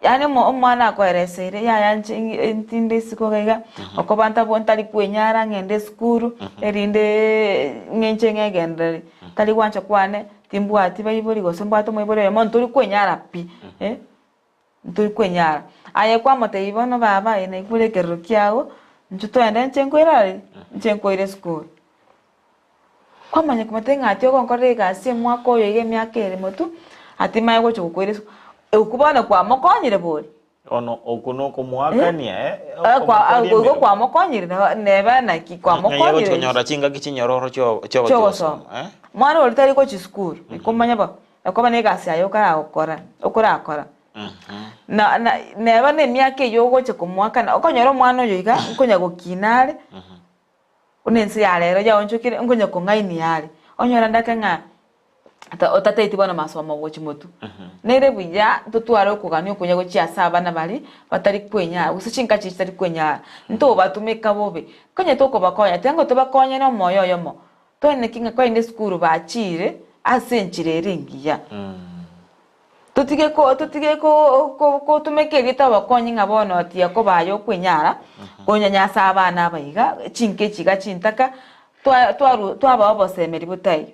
yani umwana akweresere ntinde sikogega okobanta bontali kwenyara ngende skuru erinde ngenche ngegendere tali wancha kwane timbwati bayibori gosembwato moibore montuli kwenyara pi ntuli kwenyara aye kwa mote ibono baba ene kule kerukiago ntutwende nchenkweire skuru kwamanya kumatenga atyo konkore gasi mwako oyo ige myaka ere motu atimaye gocho kukwire ukubona kwa mokonyire bori ono okuno kumwakania kwa mokonyire neba na ki kwa mokonyire chonyora chinga kichinyororo cho mwana olitari ko chiskuru kumanya ba akobane gasi ayo kara okora na neba ne myaka yo gocho kumwakana okonyora mwana oyo iga nkonya gokinare unensi yalero ya onchukire ngonya kongaini yale onyora ndakenga otateiti bana masomo gochi motu nere buya tutwara okugani okunya gochi asaba na bali batari kwenya usichinka chitari kwenya nto batumeka bobe konye toko bakonya tengo to bakonya no moyo yomo to ene kinga kwa inde skuru bachire asenchire ringiya tutige ko tumekerita bakonya ngabono ati ko bayo kwenyara konyanya asaba na baiga chinke chiga chintaka twaba bosemeri butayo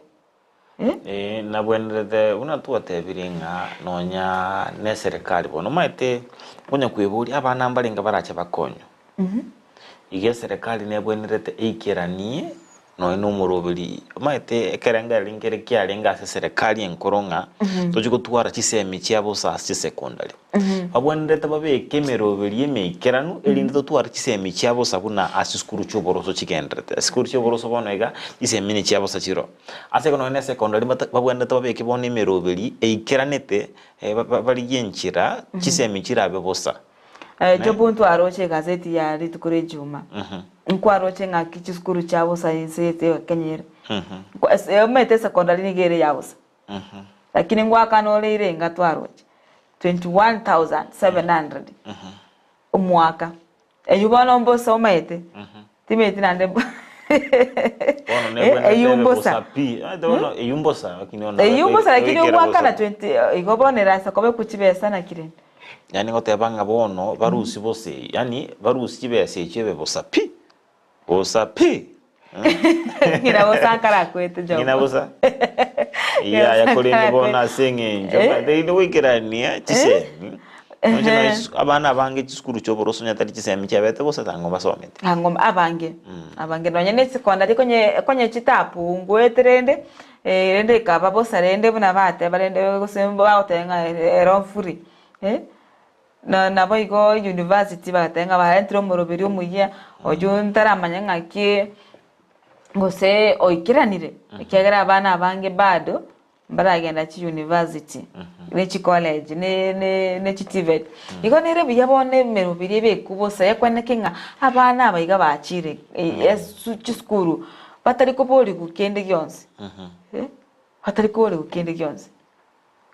na bwenderete una tuatebiringa nonya ne serikali bono maite kunya kwiburi abana mbalinga baracha bakonyo ige serikali ne bwenderete ikiranie no numurobiri maite ekerenga lingere kyalenga se serikali enkoronga tojuko twara chisemi cyabo sa secondary abwenderete babe kemerobiri emekiranu elinde to twara chisemi cyabo sabuna asiskuru cyoboroso chigendrete asiskuru cyoboroso bonega chisemi ni cyabo sa chiro ase kono ne secondary babwenderete babe kibone emerobiri eikiranete bali yenchira chisemi chirabe bosa jobuntu aroche gazeti ya litukure juma nkwaroche ngaki chiskuru cyabo science kenyera mete secondary nigere yabusa lakini ngwakano irenga twaroche 21,700 umwaka eyubana mbosa omete timeti nande bono eyumbosa lakini umwaka na 20 igobonera sakobe kuchibesa na kirende yani ngotebanga bono barusi bose yani barusi kibese chebe bosa pi ngira bosa kara kwete jo ngira bosa ya koleni bona sengenjo baide wikirania chisemi nje abana bange chiskuru cyo boroso nyatari chisemi cyabete bosa tango basomete ngomba abange nonye ne secondary konye chitapu ngweterende rende kaba bosa rende buna bate barende gosemba baotenga eronfuri na boigo university batenga barentro moroberi omuya ojuntara amanyanga ki gose oikiranire ikegera abana abange bado baragenda chi university ne chi college ne chi TVET iko nere biyabone meroberi bekubosa yakwanekinga abana abayiga bachire chi skuru batari ko boli kukende gyonse batari ko boli kukende gyonse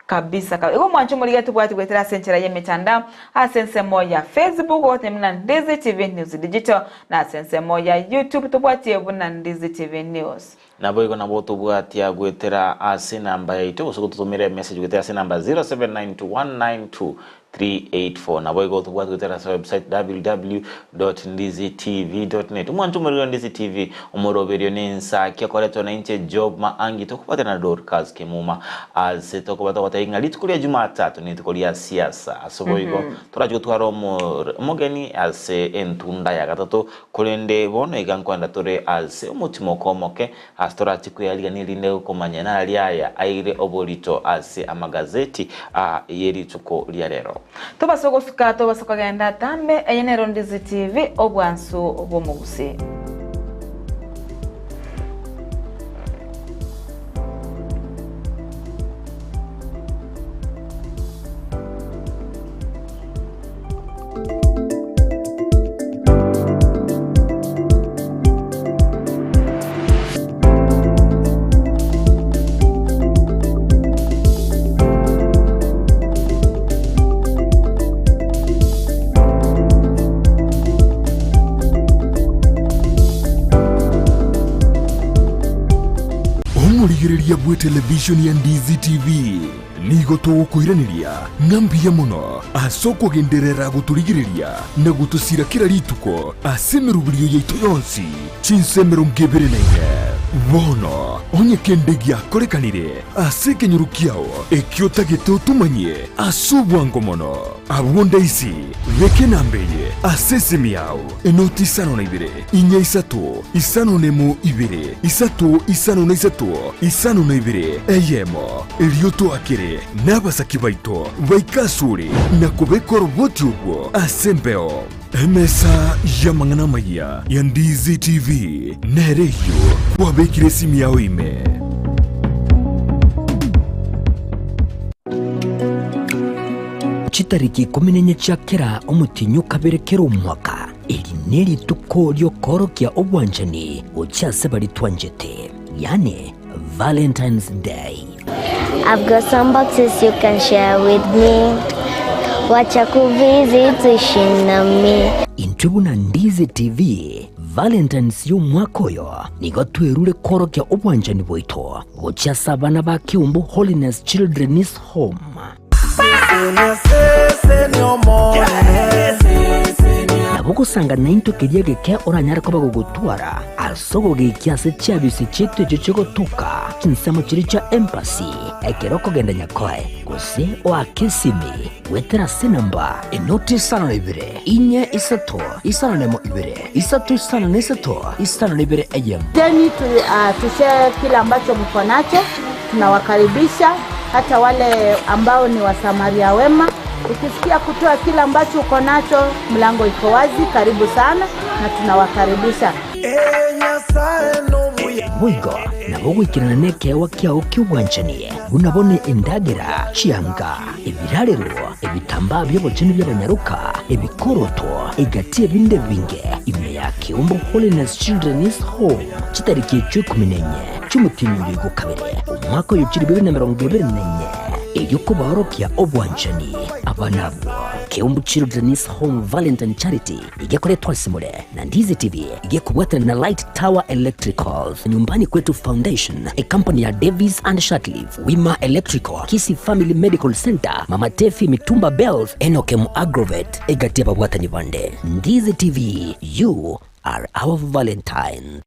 kabisa iko mwancho muri gatu bwati gwetera senchera ye mitandao asense moya Facebook wote mna Ndizi TV News Digital na asense moya YouTube tubwati ebuna Ndizi TV News na boigo na boto bwatia gwetera ase namba yaito usokututumira message gwetera ase namba 0792192384 na boigo tubwat gwetera sa website www.ndizitv.net umwantu muri Ndizi TV umoroberio n'ensakia koleto na inche job maangi tokupata na DORCAS kemuma ase tokupata watainga litukulia Jumatatu nitukulia siasa asoboigo turaje twaro mugeni ase entunda ya gatatu kulende bono igankwanda tore ase umutimo komoke astorati kuyaliga nilinde ukomanya na aliaya aire obolito ase amagazeti yeri tuko lya rero tubasoko fika tubasoko genda tambe eyenero Ndizi TV obwansu obomuguse Ligiriria bwe television ya Ndizi TV nigo tugukwiraniria ngambia muno asoko genderera guturigiriria na gutusira kira rituko asemerubirio yeito yonsi chinsemero mgebere nene bono onye kendegia korekanire aseke nyurukiao ekiota geto tumanye asubwango mono abonda isi veke nambeye asese miao enoti isano na ibere inya isato isano nemo ibere isato isano na isato isano na ibere eyemo elioto akere nabasaki baito baikasure na kubekora boti ubwo asembeo emesa ya mangana maya ya Ndizi TV nereyo wabekire simu yao ime chitariki 14 cyakera umutinyu kaberekera umwaka iri neri tuko ryo korokia obwanjani ucyase bari twanjete yani Valentine's Day. I've got some boxes you can share with me. Wacha kuvisit ushinami. Intubu na Ndizi TV Valentine's y'umwakoyo nigo twerure korokia obwanjani bwito ucyase abana ba Kiumbu Holiness Children's Home. Nabugusanga nainto kiriage ke oranyara ko bagugutwara asogo gikyase cyabise cyete cyo tuka kinsamo kiri cha embassy ekeroko genda nyakoe guse o akisimi wetera sinamba enoti sana ibere inye isato isana nemo ibere isato isana nesato isana ibere ayem deni tushare kila ambacho mko nacho tunawakaribisha hata wale ambao ni wasamaria wema. Ukisikia kutoa kila ambacho uko nacho, mlango iko wazi, karibu sana na tunawakaribisha. Mwigo na bugwikirana neke wakiao kiwanchani unabone indagira chianga ibirarero ibitamba by'abakene by'abanyaruka ibikoroto igatie binde binge ime ya Kiumbu Holiness Children's Home chitariki 14 cy'umutinyu gukabere umwaka w'ibiciri 2024 eyuko barokia obwanchani abanabo Kiumbu Children's Home Valentine Charity igekore twasimule na Ndizi TV igekubwata na Light Tower Electricals nyumbani kwetu Foundation a company ya Davis and Shatliff Wima Electrical Kisii Family Medical Center Mama Tefi Mitumba Bells Enokem Agrovet egatia babwata ni bande Ndizi TV you are our Valentine.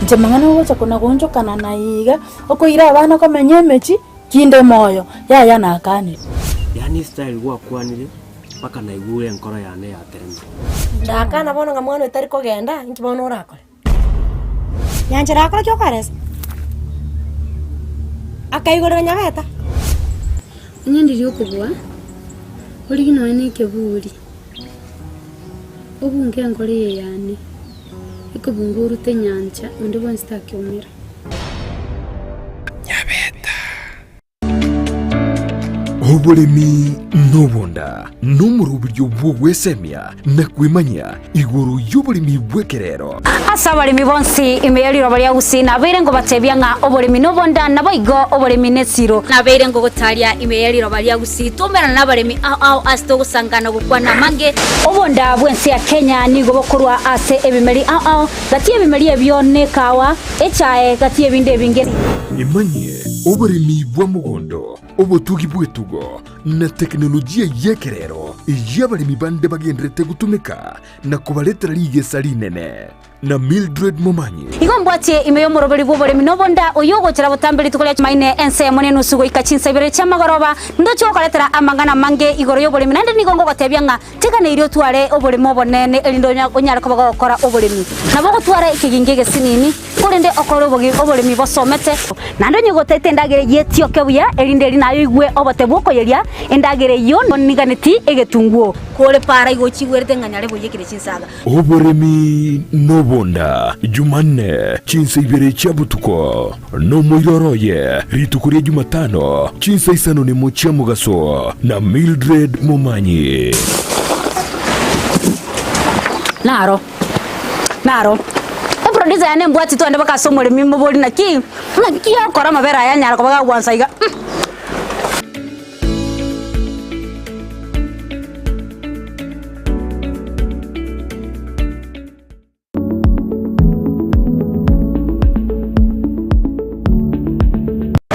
Jamangana wocha kuna gonjo kana naiga okoira abana ko menyemechi kinde moyo ya na akani yani style gwa kwanire paka na igure nkoro yane ya terema ndakana bono ngamwana itari kogenda inki bono urakore Nyanchama akora kyo kares akaigorera nyabeta nyindi yokubwa origino ene keburi obunge ngore yane ikubunguru te nyancha undi bonsta kyomira nyabeta Oburimi nobonda n'umuruburyo bw'ogwesemya nakwimanya iguru y'oburimi bw'ekerero. Asa abalimi bonsi imeyaliro balia Gusii nabeire ngo batebya nga oburimi nobonda naboigo oburimi nesiro nabeire ngo gotalia imeyaliro balia Gusii tumera n'abalimi ao asito gusangana gukwana mange obonda bwensi ya Kenya nigo bokorwa ase ebimeri ao gati ebimeri ebyone kawa echae gati ebinde binge imanye oburimi bwa mugondo obutugi bwetugo na teknolojia yekerero y'abalimi bande bagendrete gutumika na kubaletera ligesa linene na Mildred Momanyi igombwatie imeyo muroberi bw'oburimi nobonda oyogochera butambiri tukolia maine ense mone nusugo ikachinsa ibere chamagoroba ndocho koletera amangana mange igoro y'oburimi nande nigongo gotebya nga tegana irio tware oburimi obonene elindo onyara ko bagokora oburimi nabo gotwara ikigingege sinini kurinde okoro oburimi bosomete nande nyogotete ndagere yetio kebuya elinde linayo igwe obote bwoko yeria endagere yo niganeti egetunguo kole para igochigwerte nganyare boyekire chinsaga oburimi nobonda Jumanne chinsa ibere chabutuko no moiroroye ritukuria Jumatano chinsa isano ni mocha mugaso na Mildred Momanyi naro producer yane mbwati to ande bakasomole mimbo boli na ki akora mabera yanyara ko bagwansa iga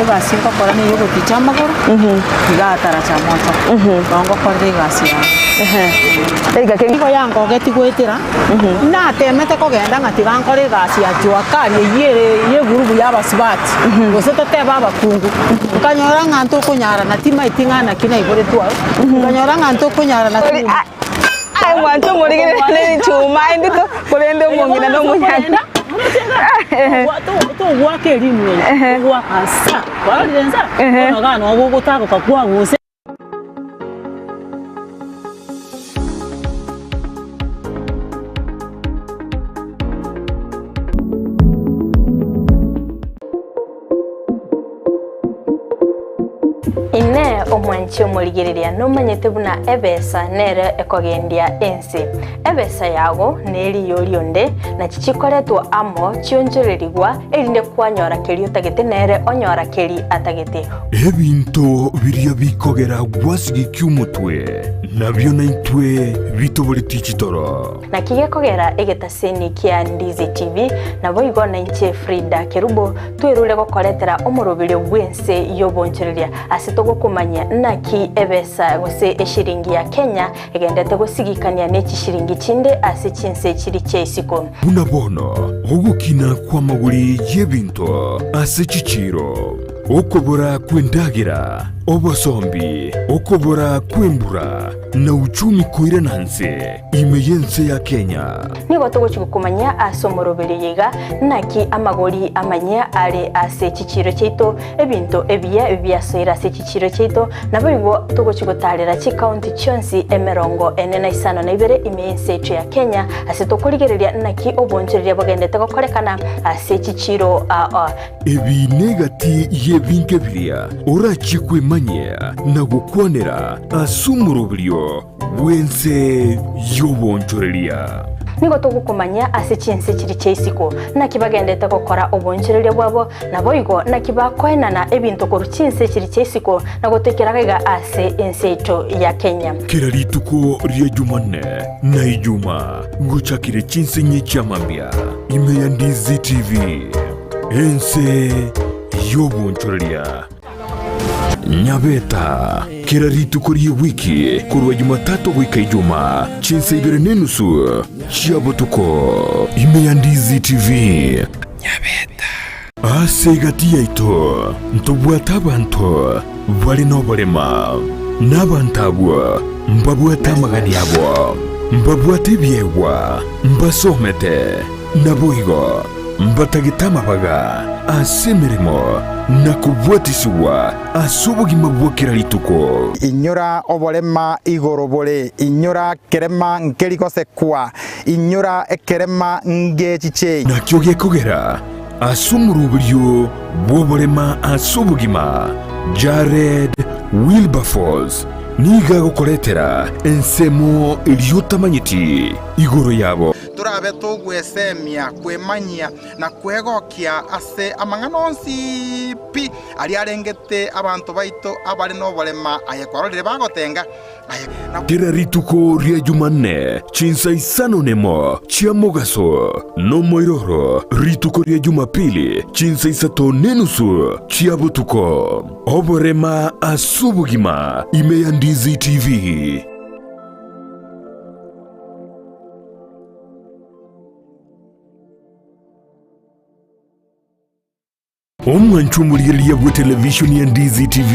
gasi ko kora ne yugo tichamba kora iga tara chamoto bongo korde gasi ega ke ko yango geti gwetira na temete ko genda ngati bankore gasi ajwa kari ye gurubu y'abasibati gose tote baba kungu kanyora nganto kunyara na tima itingana kina igore twa kanyora nganto kunyara na ai mwanto muri gere ne chuma indi to kurende mongina no munyana tu wake rimwe wa asa barenza ngana obo gutaka kwa guse ine omwanchi omurigereria nomanyete buna ebesa nere ekogendia ensi ebesa yago neri yorionde na chichikoretwo amo chionjorerigwa erinde kwanyora keri utagete nere onyora keri atagete ebinto biria bikogera gwasigi kyumutwe nabyo naitwe bitobori tichitoro na kigekogera egetaseni kia Ndizi TV nabo igona inche Frida Kerubo twerule gokoretera omurobiri bwense yobonchereria asito kumanya naki ebesa gose eshiringi ya Kenya egendete gusigikania neki shiringi chinde ase chinse chiri cheisiko unabono ogukina kwa maguri yebinto ase chichiro okobora kwendagira obosombi okobora kwembura na uchumi koirananse imeyense ya Kenya nigo togochikukumanya asomorobere yega naki amagori amanya ari ase chichiro cheito ebinto ebia soira ase chichiro cheito nabo togochikutarira chi county chonsi emerongo enena isano na ibere imeyense echo ya Kenya ase tokurigereria naki obonchereria bagendete gokorekana ase chichiro ebi negati yebinke biria orachikwe manya na gukwanera asumurubrio wense yobonchoreria nigo togukumanya ase chinse chiri cheisiko nakibagendete gukora obonchereria bwabo nabo igo nakibakwenana ebinto koru chinse chiri cheisiko nagotekeraga ase enseito ya Kenya kira rituko ria Jumanne na Ijuma nguchakire chinse nyechamambia imeya Ndizi TV ense yobonchoreria Nyabeta kira rituko ria wiki kurwa Jumatatu gwika Ijuma chinse ibere nenusu chiabotuko imeya Ndizi TV Nyabeta ase gati yaito ntobwata abantu bari noborema n'abantabwa mbabwata magani yabo mbabwata byegwa mbasomete naboigo mbatagitama baga asemeremo nakubwatisiwa asubugima bwokera lituko inyura obolema igorobole inyura kerema nkerikose kwa inyura ekerema ngechiche nakyo gekogera asumurubiryo bwobolema asubugima Jared Wilberforce niga gukoretera ensemo iliyotamanyiti igoro yabo turabe tugwesemia kwemanyia na kwegokia ase amanganonsi pi ali arengete abantu baito abali no bolema ayekwarorire bagotenga kera rituko ria Jumanne chinsa isano nemo chia mogaso no moiroro rituko ria Jumapili chinsa isato nenusu chia butuko oborema asubugima ime ya Ndizi TV. Omwanchumuliriya bwa televisioni ya Ndizi TV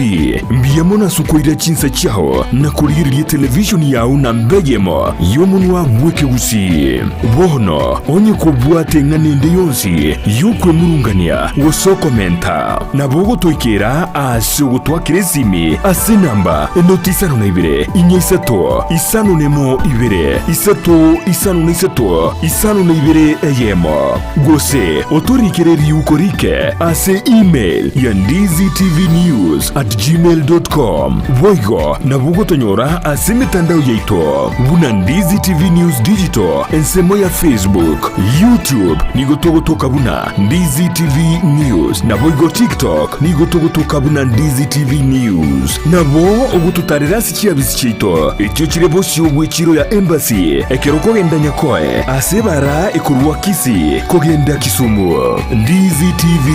mbiyamona sukoira chinsa chao na kuliriya televisioni yao na mbegemo yomunwa bweke Gusii bono onye kubwate nganende yonsi yukwe murungania wosoko menta na bogo toikera asugo twakiresimi ase namba enotisano na ibire inyesato isano nemo ibire isato isano na isato isano na ibire eyemo gose otorikere yukorike ase email ya ndiztvnews@gmail.com voigo na bugotonyora ase mitandao yaito buna Ndizi TV News Digital ensemo ya Facebook, YouTube nigotogotoka buna Ndizi TV News na voigo TikTok nigotogotoka buna Ndizi TV News na bo ogututarira sikia bisichito ekyo kirebo siobwe chiro ya embassy ekeroko genda nyakoe ase bara ekurwa Kisii kogenda Kisumu. Ndizi TV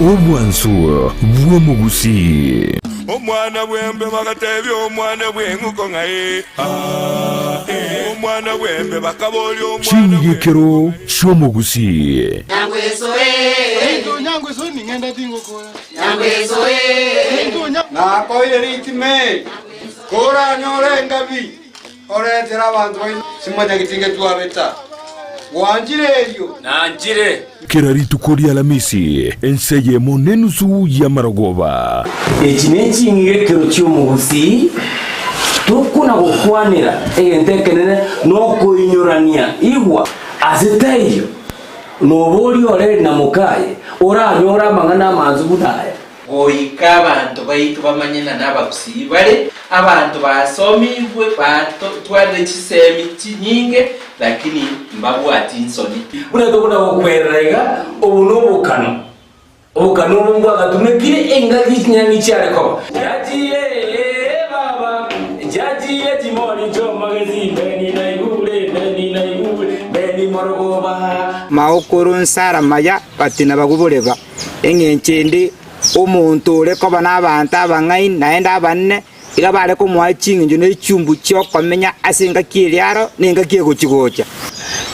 obwansu bwomu Gusii omwana wembe bagatebi omwana bwenguko ngaye omwana wembe bakaboli omwana chingekero shomu Gusii nyangweso ningenda tingoko nyangweso na koire ritime kora nyore ngabi oretera abantu simanya gitinge tuabeta wanjire elio nanjire kera ritukoria Alamisi enseye monenusu ya Marogoba echinenchi ngekero chomu Gusii tukuna gukwanira entekenene no kuinyorania igwa aziteyo no boli ore na mukaye oranyora mangana manzu budaya goika abantu baitu bamanyena n'abagusii bale abantu basomibwe batware chisemi chinyinge lakini mbabu atinsoni unatokuna okwerega obunobukano obukano bwo agatumekire engagi nyani cyareko yagiye baba yagiye timoni jo magazine beni na igule beni Marogoba maokoro nsara maya batina baguboleba engenchende omuntu ureko bana abantu abangai naenda abanne iga bare ko mwachinga njo n'echumbu cyo komenya asenga kiriaro ninga kiegochigocha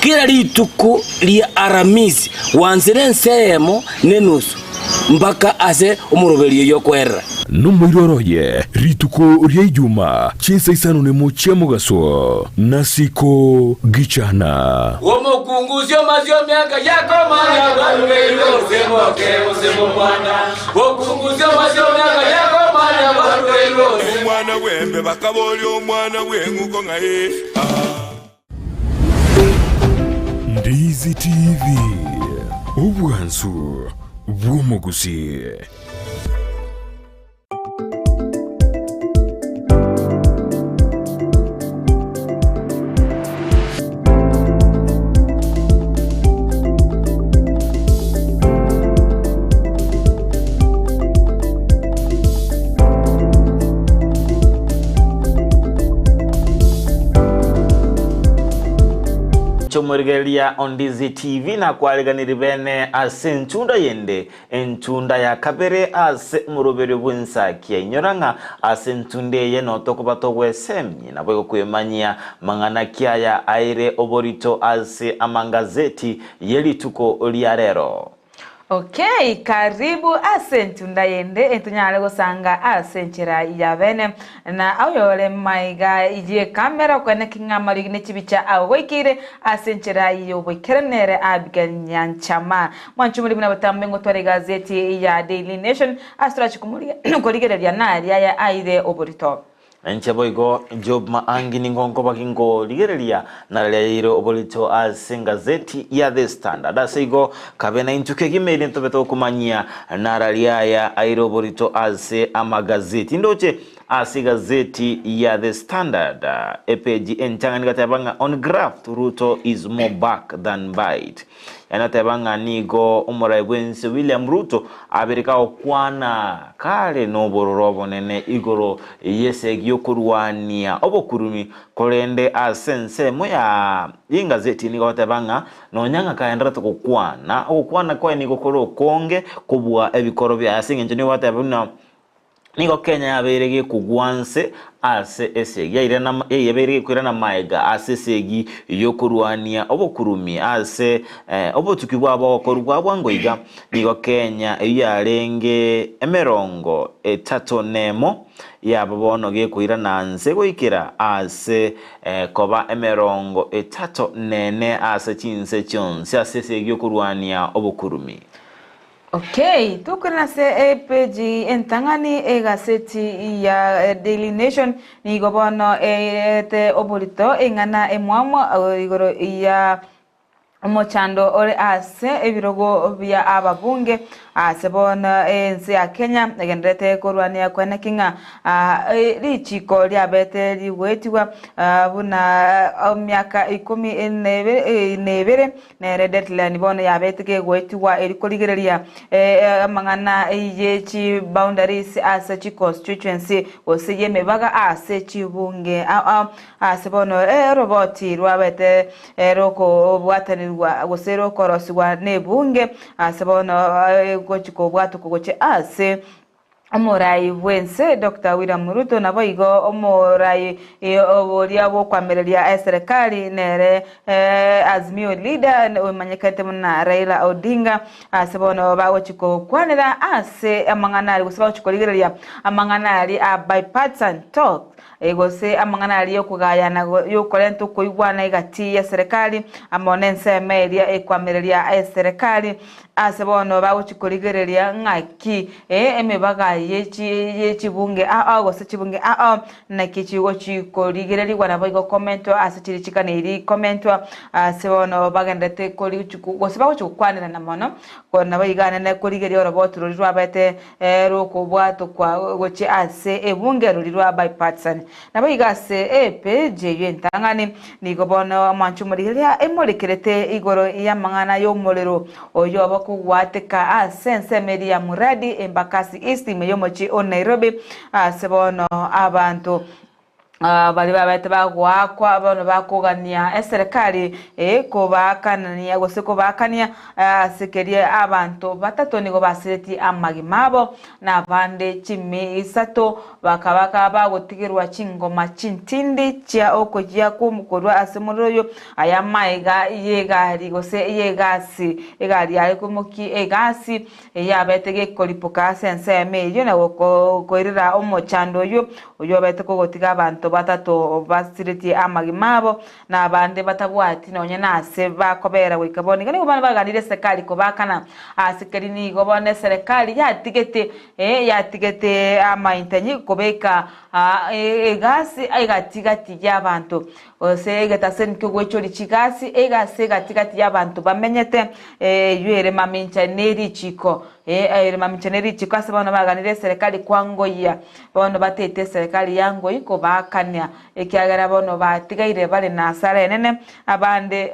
kira rituko lia Aramisi wanzire nsemo nenusu mpaka ase umuroberiyo yokwera numuiroroye rituko ria Ijuma chinsa isano nemo chia mugaso nasiko gichana omukunguzyo mazyo myaka yako manya barwero semo mwana okunguzyo mazyo myaka yako manya barwero omwana wembe bakaboli omwana bwenguko ngaye Ndizi TV obwansu bwomu Gusii. chomorigeria on Ndizi TV na kwariganira bene ase ntunda yende entunda ya kabere ase murobere bw'ENSAKIA inyoranga ase ntunde ye no tokuba togwesemye na bwo kwemanyia mangana kiaya aire oborito ase amangazeti yerituko liarero. Okay, karibu asentunda yende entunyale gusanga asenchira yabene na auyole maiga ije kamera kwene kingamari ne chibicha awekire asenchira yobekerenere Abigael Nyanchama mwanchumuri buna batambe ngo tware gazeti ya Daily Nation astra chikumuria koligereria nari ya aire oborito Nchabo igo Job Maangi ningongo bakingo ligerelia na leiro obolito ase gazeti ya The Standard ase igo kabena intuke gimeli ntobeto kumanyia na ralia ya airo obolito ase amagazeti ndoche ase gazeti ya The Standard epeji enchangani katabanga on graft Ruto is more back than bite yanatabanga nigo umurai bwense William Ruto abereka okwana kale no bororobo nene igoro yese yokurwania obokurumi kolende asense moya ingazeti nigo katabanga no nyanga kaendera tukukwana okwana kwa nigo koro konge kubwa ebikoro bya asinge njoni watabuna nigo Kenya yaberege kugwanse ase esegi yairana yaberege kwirana maiga ase segi yokurwania obokurumi ase obotukibwa abakorwa bwangoiga nigo Kenya yarenge emerongo etato nemo yababono ge kwirana nse goikira ase koba emerongo etato nene ase chinse chonse ase segi yokurwania obokurumi. Okay, tukuna se epeji entangani gazeti ya Daily Nation ni gobono te obolito engana emwamwa igoro ya mochando ore ase ebirogo bya ababunge asebona ense ya Kenya egendete korwania kwene kinga lichiko lyabete liwetiwa buna myaka 12 neredetla nibona yabete ke gwetiwa elikoligereria amangana yechi boundaries ase chi constituency oseye mebaga ase chibunge asebona roboti rwabete roko bwatani gusero koroswa nebunge asebona gochiko bwatu kugoche ase omorai bwense Dr. William Ruto nabo igo omorai oboria bo kwamereria serikali nere Azimio leader omanyekete muna Raila Odinga asebona bagochiko kwanira ase amanganari gusaba chikoligereria amanganari a bipartisan talk egose amanganari yokugayana yokolento koigwana igati ya serikali amonense media ekwamereria serikali asebona bagochikoligereria ngaki emebaga yechi bunge gose chibunge na kichigo chikoligereria wana boigo commento asechiri chikaniri commento asebona bagendete koli chuku gose bagochikwanira na mono kona baigana na koligereria robot rurwa bete roko bwato kwa goche ase ebunge rurwa bipartisan na baigase epeje yentangani nigobona manchumurigeria emolekerete igoro ya mangana yo molero oyo bakugwateka asense media muradi embakasi East meyomochi o Nairobi asebono abantu bali babete bagwakwa abantu bakugania serikali kobakanania gose kobakania sekerie abantu batatu nigo basireti amagimabo na bande chimi isato bakabaka bagotigirwa chingoma chintindi chia okojia kumukorwa asemoroyo aya maiga yegari gose yegasi egari ari kumuki egasi yabetege kolipoka sense meyo na koirira omochando yo bete kogotiga abantu batatu basireti amagimabo na bande batabwati nonye nase bakobera wikaboni kani kubana baganire serikali kobakana asikari ni gobone serikali yatigete amaintanyi kobeka egasi aigatigati y'abantu ose gatasen kugwechori chigasi egase gatigati y'abantu bamenyete yuere mamincha neri chiko mamincha chiko asabana baganire serikali kwangoya bono batete serikali yango iko bakanya ekiagara bono batigaire bale na sara enene abande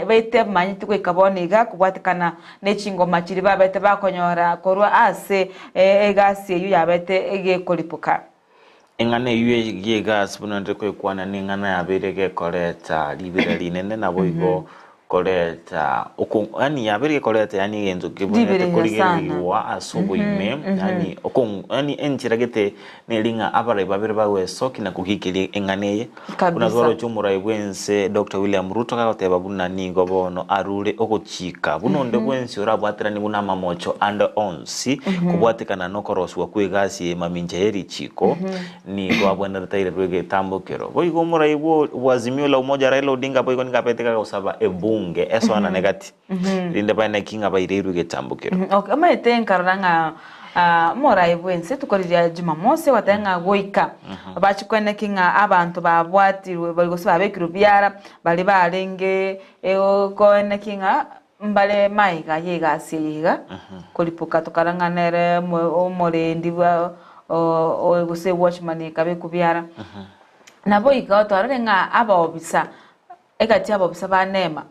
bete manyiti kwikaboniga kubwatikana nechingoma chiri babete bakonyora korwa ase egasi eyu yabete egekolipuka engane yuye gas bunande kwekwana ningana yaberege koleta libira linene nabo igo koleta yani yaberege koleta yani genzo kibunete koligeriwa asubu ime yani yani enchiragete nelinga abare babere bawe soki na kukikili enganeye unazoro chumurai bwense Dr. William Ruto kakoteba buna nigo bono arure ogochika bunonde bwense urabwatira ni buna mamocho and onsi kubwatikana nokoroswa kwegasi maminje heri chiko ni gwabwana taire rwege tambokero boigo murai bo wazimio la umoja Raila Odinga boigo ngapeteka kusaba ebunge eso ana negati linde bana kinga baire rwege tambokero okay amaite nkaranga morai bwense tukoriria Jumamosi watenga goika bachikwene kinga abantu babwatirwe bali gusaba bekiru byara bali barenge koene kinga mbale maiga yega siga kulipuka tukaranganere omorendi o guse watchman kabe kubyara nabo iga twarenga abobisa egati abobisa banema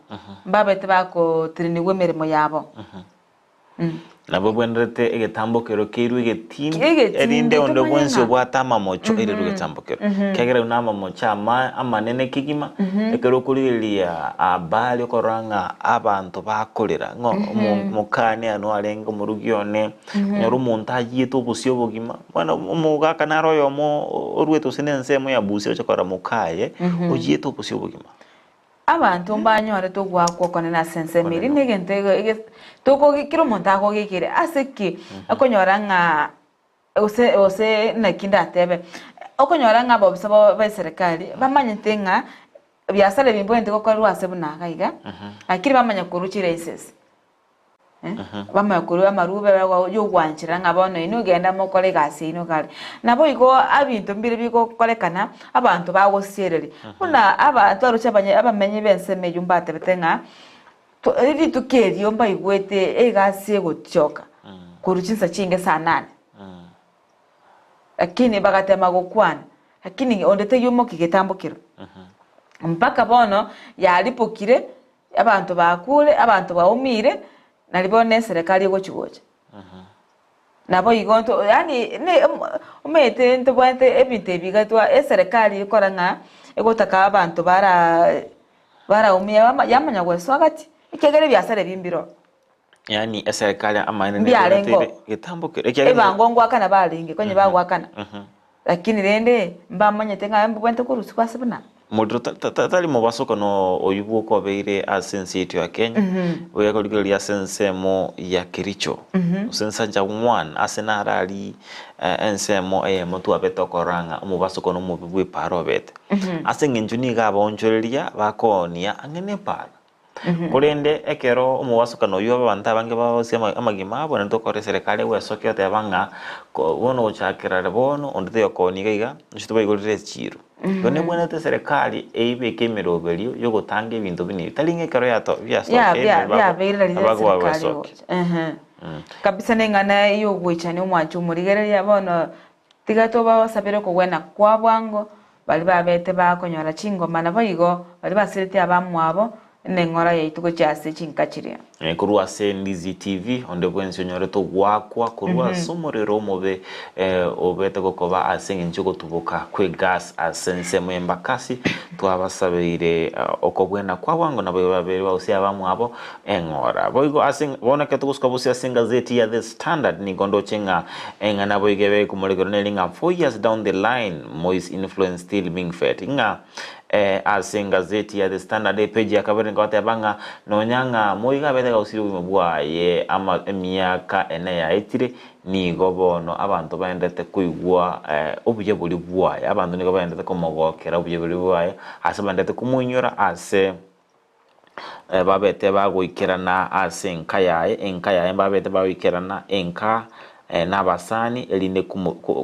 mbabete bako triniwe mirimo yabo nabo bwenrete egetambokero kirwe getini erinde ondo bwense bwatama mocho eriru getambokero kagera unama mocha amanene kigima ekero kuriria abali koranga abantu bakorera ngo mukane ano arenga murugione nyoru montaji to busyo bugima bwana umugaka naroyo mo orweto sinensemo ya busyo chakora mukaye ojiye to busyo bugima abantu mbanyore to gwako kone na sense miri negente toko kiro montago gikire aseki akonyora nga ose na kinda tebe okonyora nga bobisa ba serikali bamanyite nga byasale bimbwente ko kwari wase bunaga iga akiri bamanya kuruchira ises bamanya kuru amarube yo gwanchira nga bono ino genda mokole gasi ino kale nabo iko abintu mbire biko kolekana abantu bagosiereri una abantu arucha abamenye bense mejumba tebetenga iri tukeri yomba igwete egasi gutyoka kuruchinsa chinge sanane lakini bagatema gukwana lakini ondete yumo kigetambukiro mpaka bono yalipokire abantu bakule abantu baumire nalibone serikali yogochigocha nabo igonto yani ne umete ntobwate ebite bigatwa serikali ikoranga egotaka abantu bara umia yamanya gweswagati ikegere byasare bimbiro yani serikali amane ne getambokero ebangongo akana balinge kwenye bagwa akana lakini rende mbamanye tenga mbwente kurusi kwasibuna modro tali mobasoko no oyubu ko beire asense yetu ya Kenya oya ko ligeli sensemo ya Kericho sensa ja 1 asenara ali ensemo motu abeto koranga mobasoko no mubwe paro bete asengenjuni ga bonjoleria bakonia angene para kurende ekero mubasoko no yo banta bange babose amagima abo nto kore serikali wesoke te banga bono chakira bono onde yokoniga iga nshituba igorire chiro Gone mwana te serikali eibe kemero belio yogo tange ibintu bini talinge karo yato vya stoke ya serikali kabisa nengana iyo gwichane umwanchu murigere yabono tigato basabire ko gwena kwa bwango bali babete bakonyora chingoma nabo igo bali basirete abamwabo nengora yaituko cyase chinkachire kurwa se Ndizi TV onde bwense nyore to gwakwa kurwa somorero mobe obete kokoba asenga njugo tubuka kwe gas asense mwembakasi twabasabire okobwena kwa wango nabo babere bausi abamwabo engora boigo asenga bona ke tukuska busi asenga zeti ya The Standard ni gondo chenga enga nabo igebe kumulegero nelinga 4 years down the line Moise influence still being fed inga asenga zeti ya The Standard page ya kabere ngwate banga nonyanga moiga bete usiri bwaye ama emyaka ene ya itire ni gobono abantu baendete kuigwa obuye buli bwaye abantu ni baendete komogokera obuye buli bwaye ase baendete kumunyura ase babete bagoikerana ase enkayaye babete bagoikerana enka nabasani elinde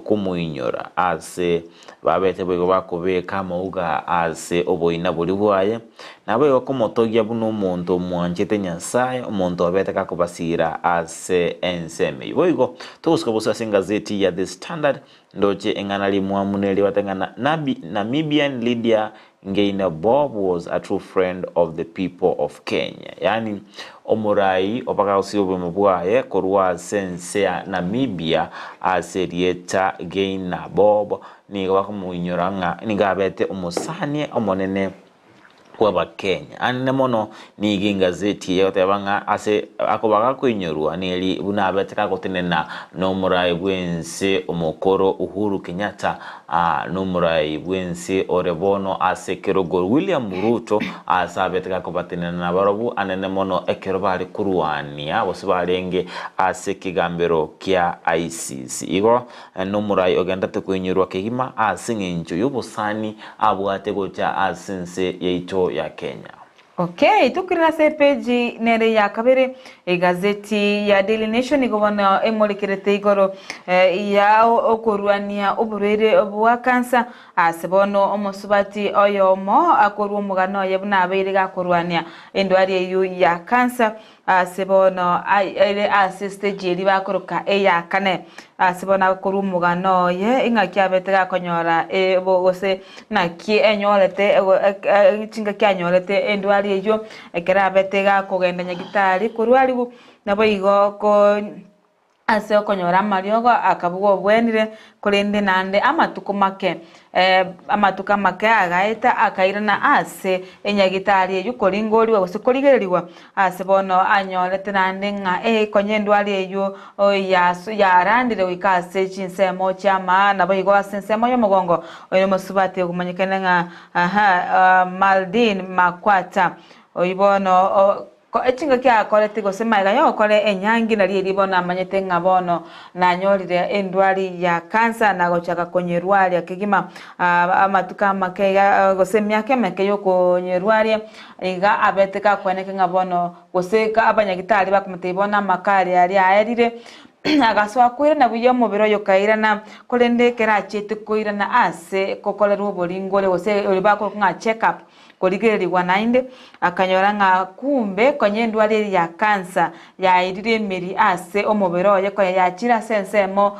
kumuinyora ase babete bwego bakobeka mauga ase oboina buli bwaye nabo komotogia buno omonto mwanchete nyasaye omonto abete kakobasira ase enseme bwego tusko busa singazeti ya The Standard ndoche engana limwa muneli watengana Namibian Lydia Ngaina Bob was a true friend of the people of Kenya. Yani omurai opaka usiyobe mbuaye korwa sense ya Namibia aserieta Ngaina Bob ni wakumuyinyoranga ni gabete umusanie omonene kwa Kenya anne mono ni gingazeti yote banga ase akobaga kwinyorwa neli buna beteka kotenena no murai bwense omokoro Uhuru Kenyatta no murai bwense orebono ase Kerogo William Ruto asa beteka kobatenena barobu anene mono ekero bali kuruania bosibarenge ase kigambero kya ICC igo no murai ogenda te kwinyorwa kegima ase ngenjo yobosani abwate gocha asense yeito ya Kenya. Okay, tukirira se page nere ya kabere gazeti ya Daily Nation igobona emurikirete igoro ya okuruania oburere obwa kansa asebono omusubati oyomo akoru omugano yebuna abeire gakuruania endwari eyu ya kansa asebono ere assist jeri bakoroka eya kane asibona akoru omugano ye ing'akia betega konyora bogose naki enyorete chinga kyanyorete endwari eyo ekera betega kugenda nyagitari kurwaribu nabo igo ko ase okonyora mariogo akabugo obwenire kurinde nande amatuko make amatuka make agaeta akairana ase enyagitari eyo koringoriwa gose korigereriwa ase bono anyorete nande ng'a konyendwari eyo yarandire wikase chinsemo chama nabo igo ase nsemo y'omugongo oyo musubati ogumanyikana ng'a Maldin Makwata oibono echinga kya kolete gosema yo kole enyangi nali libona amanyete ngabono na nyorire endwari ya kansa na gochaka konyerwari akigima amatuka makega gosemya kemeke yo konyerwari iga abeteka kweneke ngabono goseka abanyagitari bakumutebona makari ari aerire agaswa kwira na buyo mubiro yokairana kolende kerachete koirana ase kokolerwa boringole gose olibako nga check up korigererwa nainde akanyora nga kumbe konyendwari ya kansa yairire meri ase omubiro ye koya yakira sensemo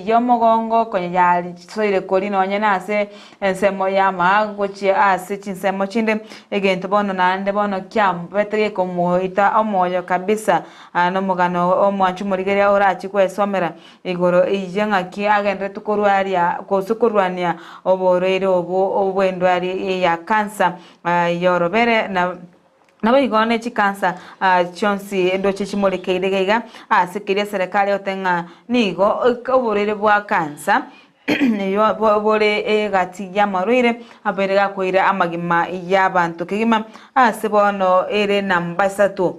yomogongo konya yali soire kolino nyena ase ensemo ya magochi ase chinsemo chinde egento bono nande bono kyam betege komuita omoyo kabisa no mugano omwanchu murigeria orachi kwesomera igoro ijenga ki agende tukorwaria kosukorwania oborere obwendwari ya kansa yorobere nabo igone chikansa chonsi endo chichimolekeire gaiga asikiria serikali otenga nigo oborere bwa kansa yo bore gati ya marwire aberega koira amagima y'abantu kigima asebono ere namba 3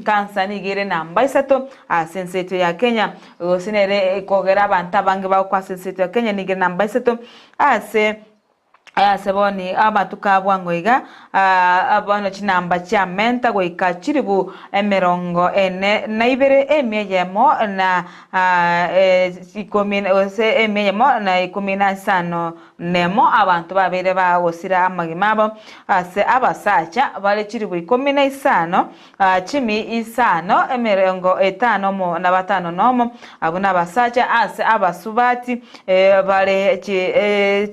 kansa nigire namba 3 senseto ya Kenya osinere kogera abantu abange ba kwa senseto ya Kenya nigire namba 3 seboni amatuka bwangoiga abana chinamba cha menta goika chiribu emerongo ene naibere emeyemo na ikomina ose emeyemo na ikomina sano nemo abantu babere bagosira amagimabo ase abasacha bale chiribu ikomina isano chimi isano emerongo etano mo na batano nomo abuna abasacha ase abasubati bale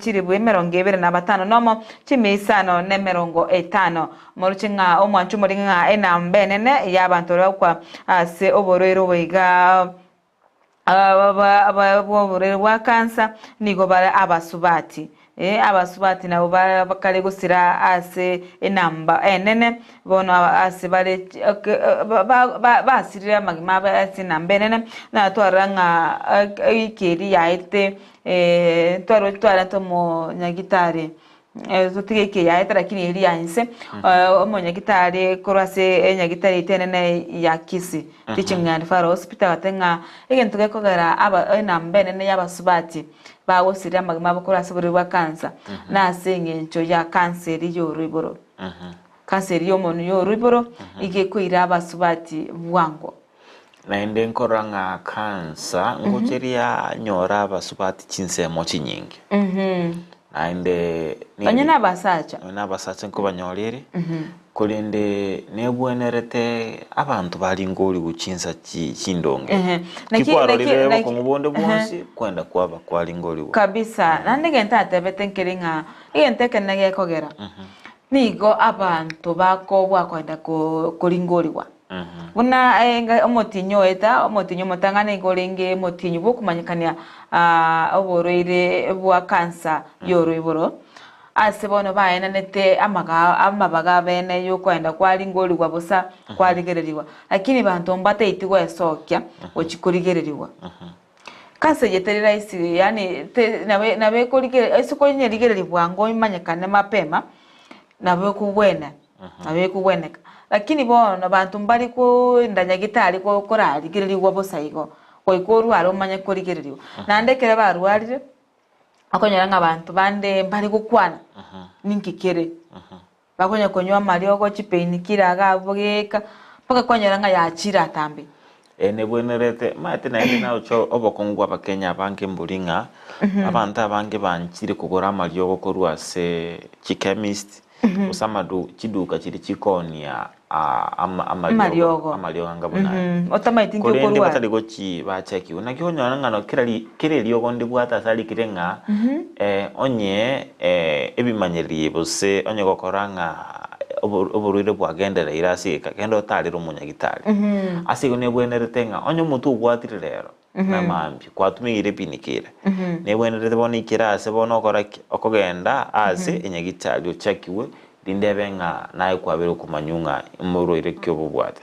chiribu emerongo ebere na batano nomo chimisano nemerongo etano moruchinga omwanchu muringa enambenene yabantu bakwa ase oborero bwiga oborero bwa kansa nigo bara abasubati abasubati nabo bakale gusira ase enamba enene bono ase bale basirira magima ase nambenene na twaranga ikeri yaite twara tomo nyagitari zotige ya etara kini eri yanse omonyagitari korase nyagitari tenene ya Kisii teaching and Faro hospital atenga egento gekogera aba nambene y'abasubati bagosira magima bakorase buri wa kansa na sengencho ya kanseri yoriboro kanseri yomuntu yoriboro igekwira abasubati bwango naende nkoranga kansa ngocheria nyora abasubati chinsemo chinyingi naende banyana basacha nko banyorere kolende nebwenerete abantu bali ngoli guchinsa chindonge kikwarorire ko mubonde bwonsi kwenda kwaba kwali ngoli kabisa nande genta atebete nkeringa igenteke nage kogera nigo abantu bako bwakwenda kolingoliwa buna enga omotinyo eta omotinyo motangana igolenge motinyo bokumanyikania oborere bwa kansa yoriboro asebono baena nete amabaga bene yo kwenda kwali ngoliwa busa kwaligereriwa lakini bantu mbate itigwa esokya okikorigereriwa kansa yeterera isi yani nabe koligere esiko nyerigereribwa ngo imanyikane mapema nabe kubwena nabe kubweneka lakini bono bantu mbali ko ndanyagitari ko korarigereriwa bosaigo koikoru aromanya korigereriwa nandekere barwarire akonyara nga abantu bande mbali gukwana ninkikere bakonya konywa mariogo chipeini kiraga abogeka paka konyeranga yachira tambi ene bwenerete mate na ende na ucho obokongwa bakenya banke mbulinga abantu abange banchire kugora amariogo korwa se chemist usamadu chiduka chiri chikonia amariogo ngabona otamaiti ndio korwa kore batali gochi bacheki unakihonya ngano kire riogo ndibwata sali kirenga onye ebimanyeriye bose onye gokoranga oburwire bwagendera irasika kendo otarira umunyagitari asigo nebwenerete nga onye mutu ugwatire rero na mambi kwatumigire pinikire nebwenerete bona ikirase bona okogenda ase enyagitari ochakiwe rindebe nga naye kwabere kumanyunga umurwire kyobubwate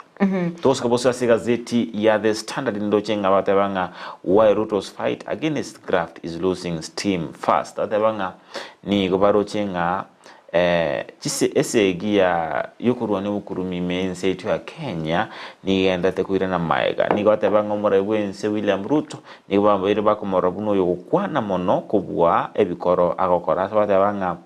toska bosa gazeti ya The Standard ndochenga batebanga why Ruto's fight against graft is losing steam fast atebanga ni gobarochenga chise esegia yukurwa ne bukurumi mense itu ya Kenya ni enda tekwira na maega ni gotebanga umurebwense William Ruto ni bambere bakomora buno yokwana mono kubwa ebikoro agokora batebanga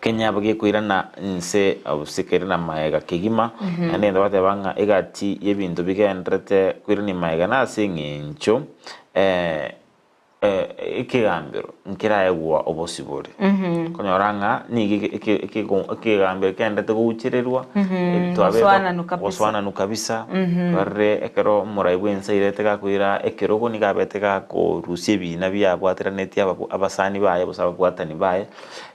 Kenya bage kwirana nse abusikere na maega kigima ande batebanga egati yebintu bigendrete kwirani maega na singincho ikigambiro nkiraegwa obosibore konyoranga ni ikigambiro kendete guchirerwa twabera nukabisa barre ekero muraibwense irete gakwira ekerogo ni gabete ko rusie bina byabwatira neti abasani baye busaba bwatani baye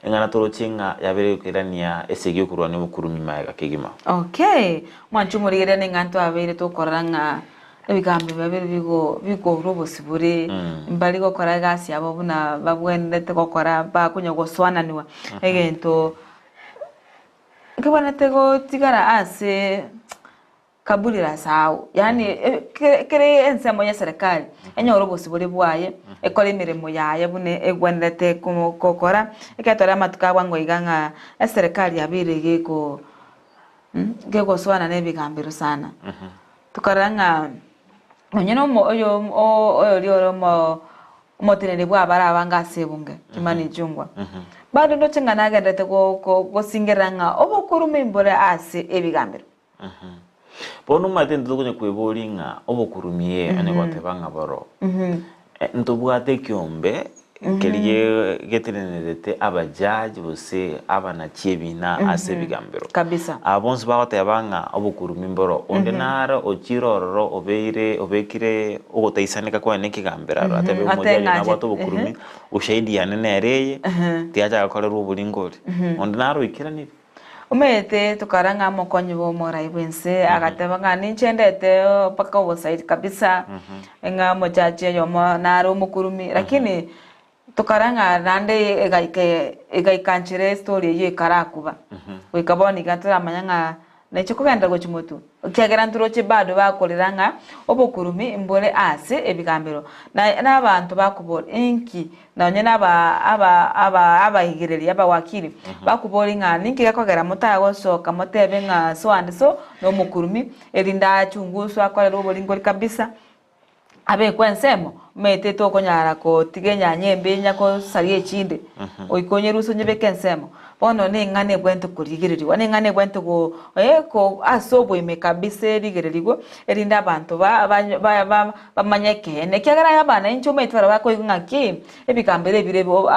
engana torochinga yabere kwirania esegyo kurwa ne mukurumi maega kigima okay mwanchumurire ne nganto abere to koranga ebigambo babiri bigo robosibure mbali gokora gasi abo buna babwendete gokora bakunya goswananiwa egento kebonete go tigara ase kabulira sawo yani kere ensemo ya serikali enyo robosibure bwaye ekole mirimo yaye bune egwendete kokora ekatora matuka wango iganga serikali yabirege ko goswana nebigambiro sana tukaranga onyeno oyo lioro mo tenere bwa bara abanga sebunge kimani jungwa bado ndo chenga nagendete go singeranga obokurume mbore ase ebigambiro bono matendo kunye kwebolinga obokurumiye ane gotebanga boro ntobwate kyombe keliye getenerete abajaji bose abana chiebina ase bigambiro kabisa abonse bagatebanga obukurumi mboro ondenara ochirororo obekire ogotaisanika kwa nekigambira atebe mojaje na bato obukurumi ushahidi yanenereye tiaja gakorerwa obulingori ondenara ikirani umete tukaranga mokonyi bo moraibwense agatebanga ninchendete paka obosaidi kabisa enga mojaje yomo naro mukurumi lakini tukaranga nande egaikanchire story ye karakuba wikaboni gatira manyanga necho kugenda go chimotu kyagera nturoche bado bakoleranga obokurumi imbole ase ebigambiro na abantu bakubora enki nanye aba higireri aba wakiri bakubora nga ninki gakogera mutago soka motebe nga so and so no mukurumi erinda chunguso akorera obolingori kabisa abe kwensemo mete to konyara ko tigenya nyembe nyako sarie chinde oikonyeruso nyebeke nsemo bono ne ngane gwento kurigiririwa ne ngane gwento go ko asobo imekabise rigiririgo erinda abantu bamanyeke ne kyagara yabana incho metwara bako ngaki ebikambere birebo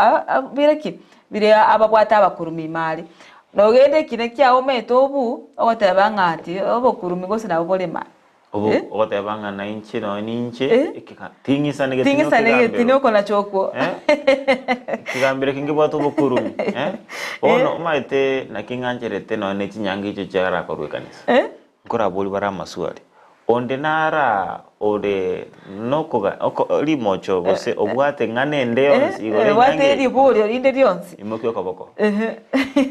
bireki bire ababwata abakurumi mali nogende kine kyawo meto obu otabanga ati obokurumi gose nabo bolema obo otebanga na inche no ninche tingisa tino kona choko kigambire kingi bwato bokurumi ono maite na kingancherete no ne chinyangi cyo cyara korwe kanisa nkora boli bara maswali onde nara ode nokoga limocho bose obwate ngane ndeyonsi igore wate liburi inde lyonsi imokyo kaboko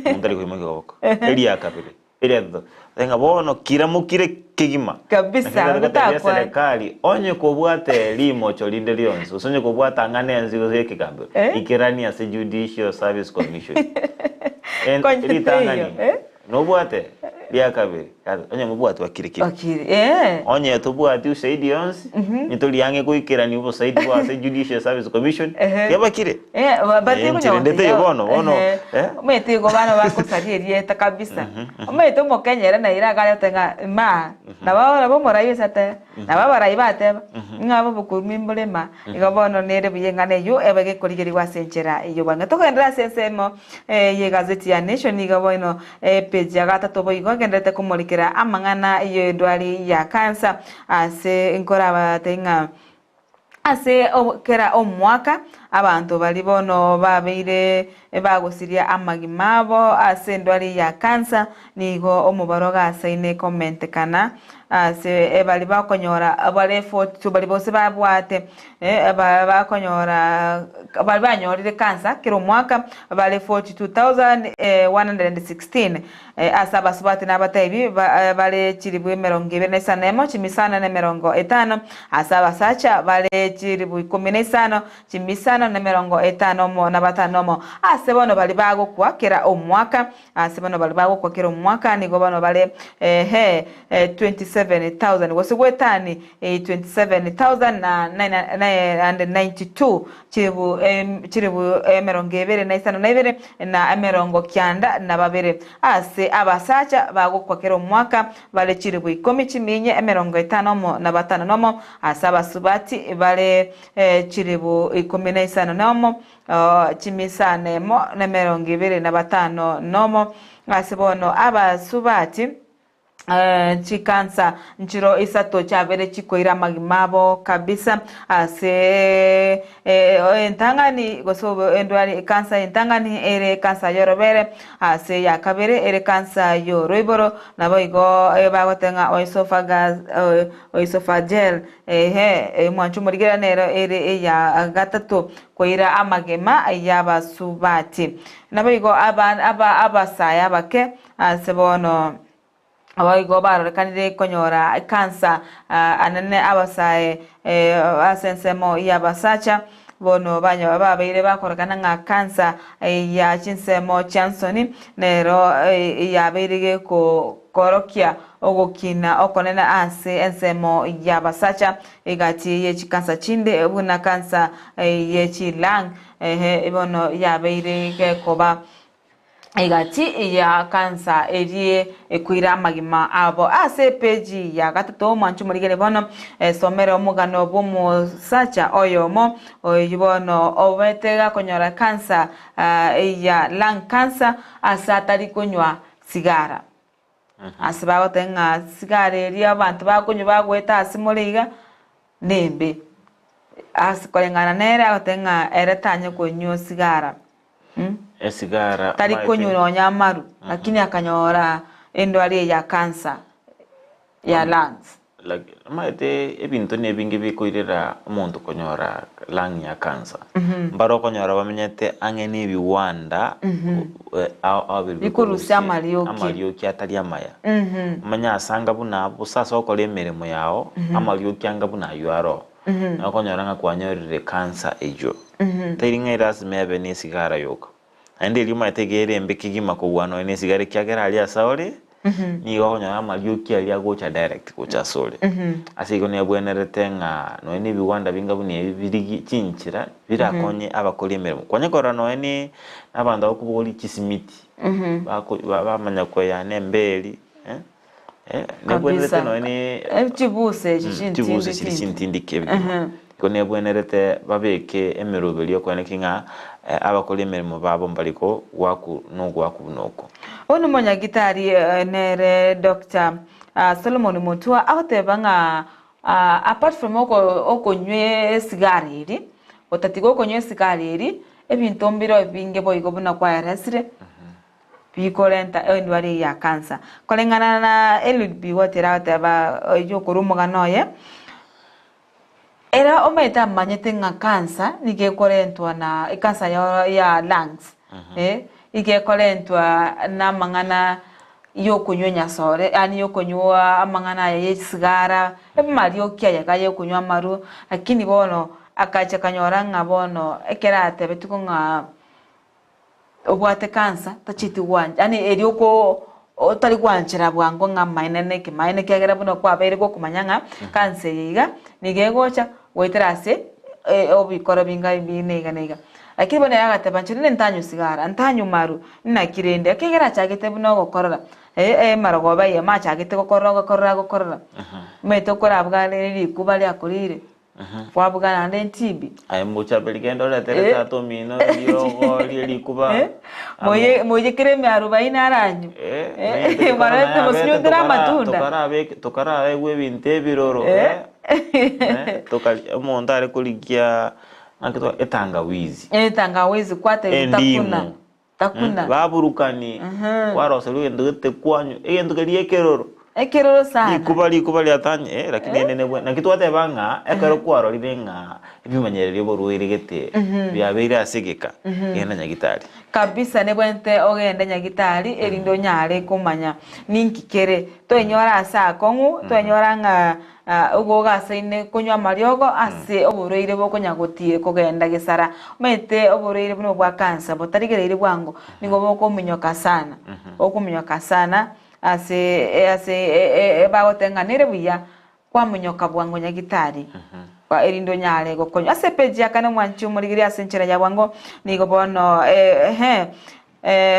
mundari ko imokyo kaboko eli akabire Eredo tenga bono kiramukire kigima kabisa gutakwa serikali onye kubwate limo cholinde lyonse usonye kubwata ngane nzigo zeke kambe ikirani ya Judicial Service Commission en litangani no bwate lya kabiri onye mubwati wakirikira okiri onye tubwati usaidi yonsi nituli yange kuikira ni ubo saidi wa Judicial Service Commission yabakire bati kunyo ndete bono umete go bana bakusariye ta kabisa umete mo kenyera na ira gale tenga ma na baba bo morayo sate na baba rai bate ngabo bukumi mbulema igabono nere biyengane yo ebege kuligeri wasenchera iyo banga tokendera sensemo ye gazeti ya Nation igabono page ya gatatu boigo gendete kumulikira amangana iyo ndwali ya cancer ase nkora batenga ase kera omwaka abantu bali bono babeire bagusiria amagimabo ase ndwali ya cancer nigo omubaro gasaine comment kana ase bali bakonyora abale 42 bali bose babwate bakonyora bali banyorire cancer kero mwaka bali 42,116 asa basubate n'abataibi bali chiribwe 25 chimisana na 50 asa basacha bali chiribwe 15 chimisana na 50 mo na batanomo ase bono bali bagokwa kera omwaka ase bono bali bagokwa kera omwaka nigo bono bali 27,000 wasugwetani 27,992 chiribu 22 na 90 na babere ase abasacha bagokwa kera omwaka bali chiribu 10 chiminye 50 mo na batanomo ase abasubati bali chiribu 15 nomo chimisane mo na 25 nomo ase bono abasubati chikansa nchiro isato chabere chikoira magimabo kabisa ase entangani goso endwari kansa entangani ere kansa yorobere ase yakabere ere kansa yoroiboro naboigo bagotenga oesophageal mwanchu murigira nero ere ya gatatu koira amagema yabasubati naboigo abasaya bake ase bono abayigo barorekanire konyora cancer anene abasaye asensemo yabasacha bono banyo babeire bakorekana nga cancer ya chinsemo chansoni nero yabeirige ko korokia ogokina okonena ase ensemo yabasacha igati ye chikansa chinde buna cancer ye chilang bono yabeirige koba igati ya kansa erie ekuira magima abo ase page ya gatatu mwanchu murigere bono somero omugano bomo sacha oyomo oyibono obetega konyora kansa ya lung cancer asatari konywa sigara asaba tenga sigara erie abantu bakonyo bagweta asimoliga nembe asikolengana nere atenga eretanye konywa sigara esigara tari konyura nyamaru lakini akanyora endwali ya cancer ya lungs maite ebintu nebingi bikoirera umuntu konyora lung ya cancer mbaro konyora bamenyete angene biwanda bikurusi amarioki atari amaya manya asanga buna busasa okole emeremo yao amarioki anga buna yuaro akonyora nga kwanyorire cancer ejo tairinga irasmebe ni sigara yoka ande lima tegere mbekigi makugwano ene sigara kyagera ali asaore ni wonya amalyoki ali agocha direct gocha sole asigo ne bwenerete nga no ene biwanda bingabu ne birigi chinchira birakonye abakolemere konye korano ene abanda okuboli kisimiti bamanya ko ya nembeli ne bwenerete no ene chibuse chintindi kebe kone bwenerete babeke emerobeli okwane kinga abakolemere mu babo mbaliko waku noko ono monya gitari nere Dr. Solomon Mutua autebanga apart from okonywe sigariri otatigo okonywe sigariri ebintu mbiro binge boigo buna kwa resire bikolenta endwari ya cancer kolengana na eludbi wotera oteba yokurumoga noye era ometa manyete nga cancer nige korentwa na cancer ya lungs ige korentwa na mangana yokunywa nyasore ani yokunywa amangana ya sigara ebimali okya ya kunywa maru lakini bono akacha kanyora nga bono ekerate betuko nga obwate cancer tachiti wanje ani erioko otari kwanchira bwango nga mainene ki maine kegera buno kwa bere go kumanyanga kanse yiga nigegocha weterase obikoro binga binega lakini bone yagate banchire ntanyu sigara ntanyu maru nina kirende kegera chagete buno gokorora marogoba ye machagete gokorora meto kora bwale likuba lya kurire Wabugana ande ntibi. Ay mucha peligendo la teresa tomino yogo likuba. Moye kreme 40 aranyo. Marete mosinyudira matunda. Tokara ewe 20 biroro. Tokali montare kulikia nakitwa etangawizi. Etangawizi kwate takuna. Takuna. Baburukani. Waroselu ndute kwanyu. Ndukaliye keroro. Ekero sana. Likubali atanye lakini nene bwana nakitwate banga ekero kwaro libenga ebimanyerere boruirigete byabira asigika yena nyagitari kabisa ne bwente ogende nyagitari erindo nyare kumanya ninkikere to enyora asa kongu to enyora nga ugoga saine kunywa mariogo ase obureire bokonyagotire kogenda gisara mete obureire buno bwa kansa botarigereire bwango ningo bokominyoka sana okuminyoka sana ase bagotenganire buya kwa munyoka bwango nyagitari kwa erindo nyale gokonyo ase peji akane mwanchu murigiri asenchera ya bwango nigo bono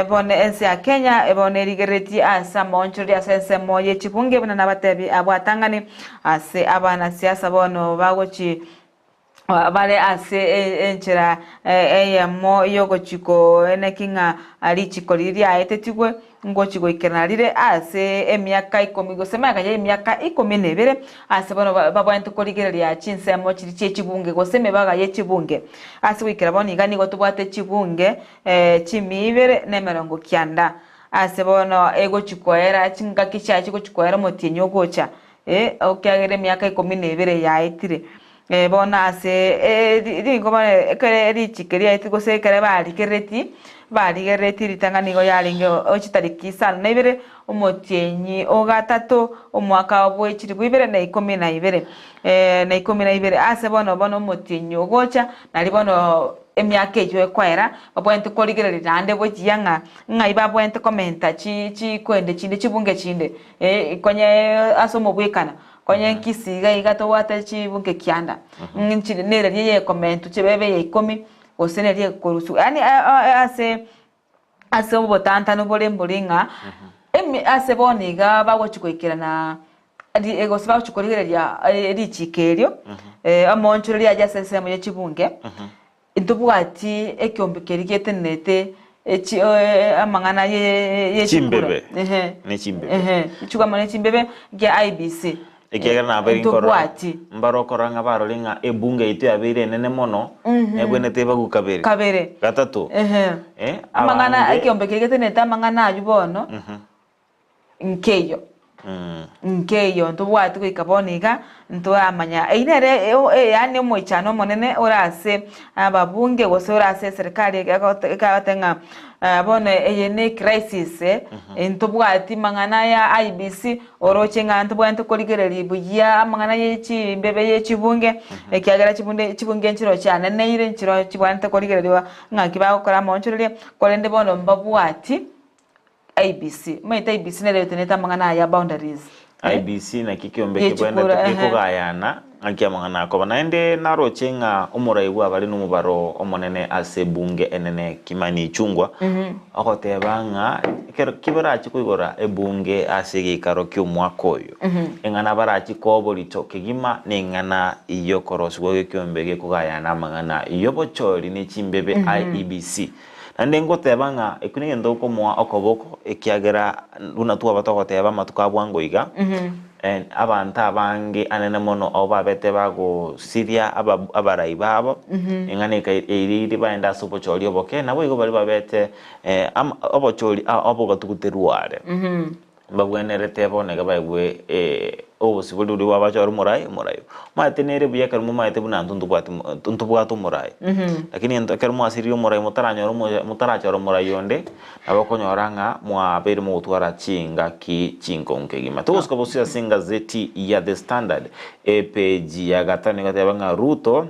bone ensi ya Kenya bone rigereti asa monchuri asense moye chipunge bana nabatebi abwatangani ase abana siasa bono bagochi vale ase enchera eyamo yogo chiko enekinga ali chiko liri aetetigwe ngochi goikenalire ase emiaka 10 gosema ya emiaka 12 ase bono babwantu koligereria chinsemo chiri chechibunge goseme baga yechibunge ase wikira boni gani gotubwate chibunge chimibere nemerongo kyanda ase bono ego chikoera chinga kichachi gochikoera motinyo gocha okyagere emiaka 12 yaitire bona ase ringo bane kere richikeria itigose kere bali gereti ritanganigo yalinge ochitariki sana naibere omotienyi ogatatu omwaka obwechiri bwibere na 12 na 12 ase bono omotienyi ogocha nali bono emiaka ejo ekwera babwente koligerera ande bojiyanga ngaiba bwente komenta chi kwende chinde chibunge chinde konye asomo bwekana konye Kisii igato wate chibunge kyanda nchire nere ye comment chebebe ye 10 osene ye korusu yani ase obotanta no bolembolinga ase boniga bagochikoikira na ego saba chikoligereria richikerio amonchuri ya jasese mu chibunge intubwati ekyombekeri getenete amangana ye chimbebe ne chimbebe chugama ne chimbebe ya IBC ekegera na bari nkoro mbarokoranga barolinga ebunge itu yabire nene mono ebwenete bagukabere gatatu amangana ekyombekeri getenete amangana ayubono nkeyo nkeyo ntubwati kwikaboniga ntwamanya einere yani moichano monene orase ababunge gose orase serikali ikatenga bone eyene crisis ntubwati mangana ya IBC orochenga ntubwante koligereri buya mangana yechi mbebe yechibunge ekyagera chibunge nchiro cyane neire nchiro chibwante koligereriwa ngakiba gukora monchurire kolende bono mbabwati IBC maita IBC nere teneta mangana ya boundaries IBC na kikiombe kibwenda tekogayana akiamangana ko banaende narochenga umuraibu abali numubaro omonene ase bunge enene kimani chungwa akotebanga kibarachi kuigora ebunge ase gikaro kyumwakoyo engana barachi kobolito kigima nengana iyo koroswo kiombe gekogayana mangana iyo bochori ni chimbebe IEBC Andengo tebanga ekunigendo ko mwa okoboko ekiagera luna tuwa batoko teba matuka bwango iga abanta bange anene mono obabete bago Syria abarai babo engane ka eriri baenda sopocholi oboke nabo igo bali babete obocholi obogatukutruare babwenerete bonega baigwe obusibuli wabachoro murayo matenerere buyakar mu maite buna ntubwatu murayo lakini entakar mu asiri murayo mutarachoro murayo nde abakonyoranga mwa beri mu utwara chinga ki chinkonke gima tusko bosia singa zeti ya The Standard page ya gatani gatebanga Ruto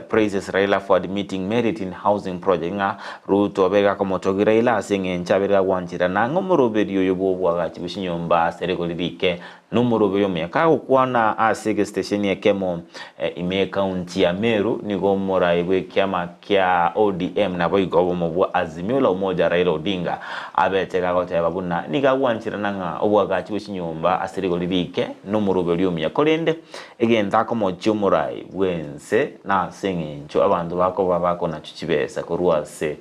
praises Raila for admitting merit in housing project nga Ruto bega komotogira Raila aseng'encha bega wanchira nango moroberio yobo bwaga chibushinyomba serekolirike numoroberio myaka ukwana asege station ya kemo ime county ya Meru nigo mora ibwe kiama kya ODM na boigo mobwa Azimio la Umoja Raila Odinga abetega gote babuna niga wanchira nanga obwaga chibushinyomba aserekolirike numoroberio myakolende egenda komochumura wense na seng'encho abantu bako babako na chuchibesa kuruase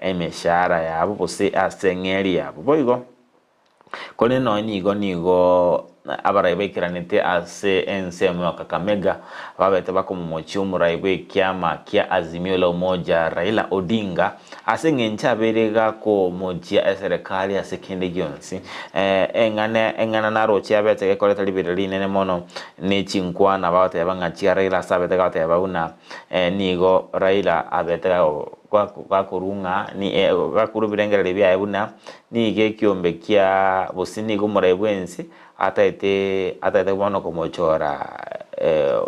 emeshara yabo bose aseng'eri yabo boigo kone no nigo abaraibekiranite ase ensemo ya Kakamega babete bako mumochumura ibwe kiama kia Azimio la Umoja Raila Odinga aseng'encha berega ko mojia serikali asekende gionsi engana narochi abete koleta libirali nene mono ne chinkwa na bate bangachia Raila sabete gate bauna nigo Raila abete kwa kurunga ni kurubirengera libya ebuna ni gekiombe kia bosini gumura bwensi ataite bono komochora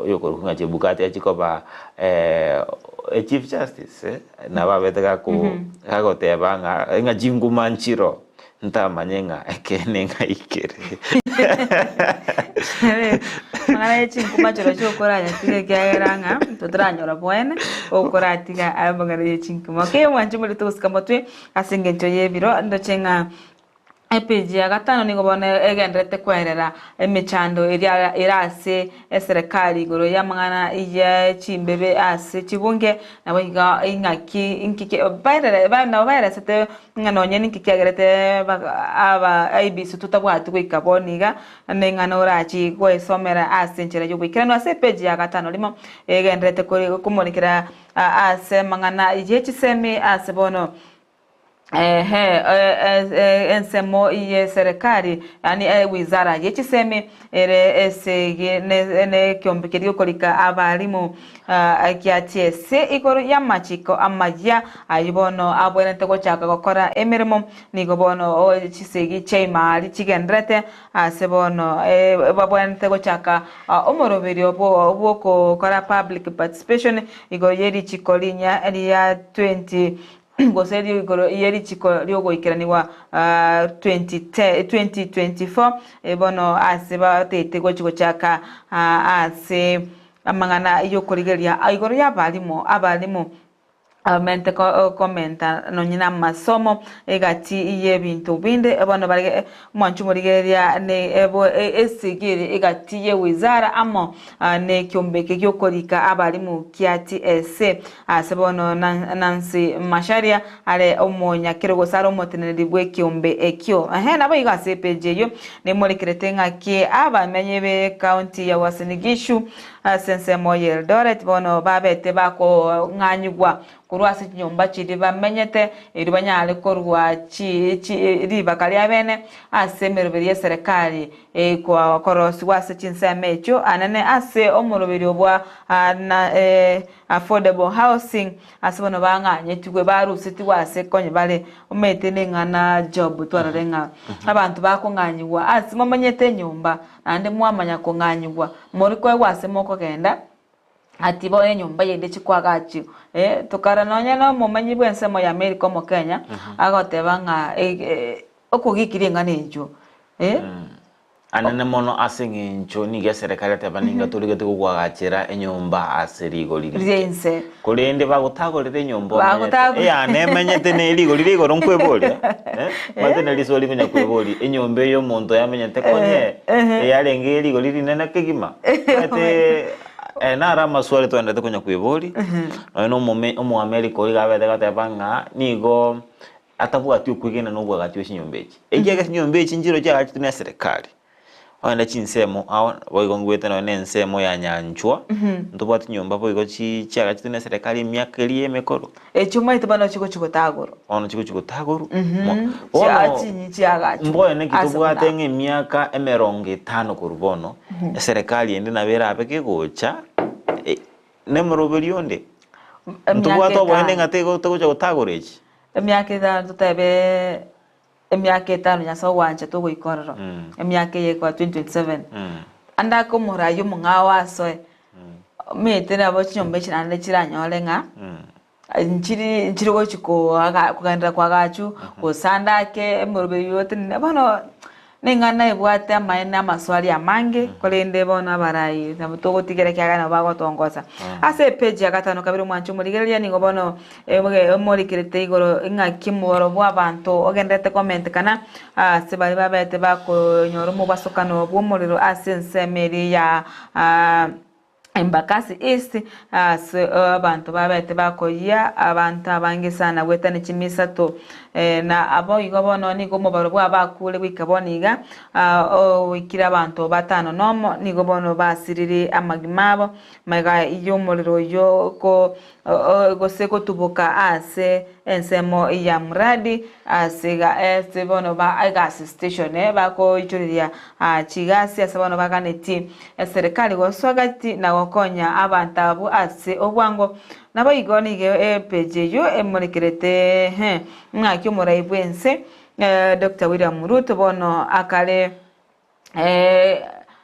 yokorunga chebukati achikoba chief justice na babetega ku agoteba nga jingumanchiro ntamanyenga ekenenga ikere mara chinkumachiro chokoranya tige kyageranga totranyora bwene okoratiga abagare chinkuma ke wanje muri tusikamotwe aseng'encho yebiro ndochenga epeji ya gatano nigo bone egendrete kwerera emechando irase serikali goro ya mangana iya chimbebe ase chibunge na wiga ingaki inkike bairere na bairere sete nganonye ninkikiagerete aba IBC tutabwatu kwikaboniga nengana orachi kwesomera ase nchera yubikira no ase peji ya gatano limo egendrete kumunikira ase mangana iye chisemi ase bono ensemo iye serikali yani wizara yechiseme ere esege ne kyombekeri kolika abalimu akiatiese ikoro yamachiko amajya ayibono abwene tego chaka gukora emirimo nigo bono chisegi cheimali chigendrete asebono babwene tego chaka omoroberi obwo kora public participation igo yeri chikolinya ya 20 goseri igoro yeri chiko lyogo ikiraniwa 2024 ebono aseba tetego chiko chaka ase amangana yokorigeria igoro y'abalimu mente komenta no nyina masomo egati iye bintu binde ebono bari mwanchu murigeria ne ebo esigiri egati ye wizara amo ne kyombeke gyokorika abalimu kiati ese asebono Nancy Masharia ale omonya kirogo saro moteneri bwe kyombe ekyo nabo igase peje yo ne murikiretenga ki abamenyebe county ya Wasinigishu sense moye Eldoret bono babete bako nganyugwa kurwasi nyomba chiri bamenyete iribanyale korwa chi riba kali abene asemeroberi ya serikali kwa korosi wase chinsemecho anane ase omoroberi obwa na affordable housing asebono banganye tugwe barusiti wase konye bale umetene ngana job twararenga abantu bakonganywa asimo manyete nyomba ande mwamanya konganywa muri kwe wase moko genda atibo enyumba yende chikwagachi tukara nonya no mumanyi bwensemo ya America mo Kenya agotebanga okugikiringa nejo anene mono aseng'encho niga serikali tabaninga tuligete kugwagachira enyumba aserigo lirense kulende bagutagorire enyumba nemenyete nerigo lirigo ronkweboli matene lisoli kunya kweboli enyumba yo muntu yamenyete konye yarenge erigo lirinene kegima ate nara maswali twende kunya kweboli no mu America ligabete gatebanga nigo atabuati ukwigena no bwagati chinyombechi ejega chinyombechi njiro cya tuna serikali wanda chinsemo awo boigongwete no nensemo ya Nyanchwa ntubati nyomba boigo chiaga tuna serikali myaka eri emekoro echuma itubano chiko tagoro ono chiko tagoro chiaga mboye ne kitubwate ng'emyaka 50 kurubono serikali ende nabera apeke gocha nemoroberionde ntubwato boende ngatego togocha gutagorechi emyaka ithano tutebe emyaka ithano nyaso wanje tugoikororo emyaka ye kwa 2027 anda ko murayo mungawa so mete na bo chinyombe chirande chiranyolenga nchiri go chiko kuganda kwa gachu kusanda ke morobe yote bono ningana ibwate amaina maswali amange kolende bona barai nabutogo tigere kyagana bagotongoza ase page ya gatano kabiri mwanchu murigeria ningo bono muri kirete igoro ngakimoro bwa bantu ogendete comment kana se bari babete bako nyoro mu basokano bwo muriro ase nsemeri ya Embakasi East abantu babete bakoya abantu abange sana wetane chimisato na abo igobono ni gomo barobwa bakule wikaboniga wikira abantu batano nomo ni gobono basiriri amagimabo maga iyo moliro yo ko goseko tubuka ase ensemo ya mradi asega bono ba gas station bako ichuriria chigasi asabono baganeti serikali goswagati na wakonya abantabu ase obwango nabo igonige page yo emulikirete mwakyo muraibwense Dr. William Ruto bono akale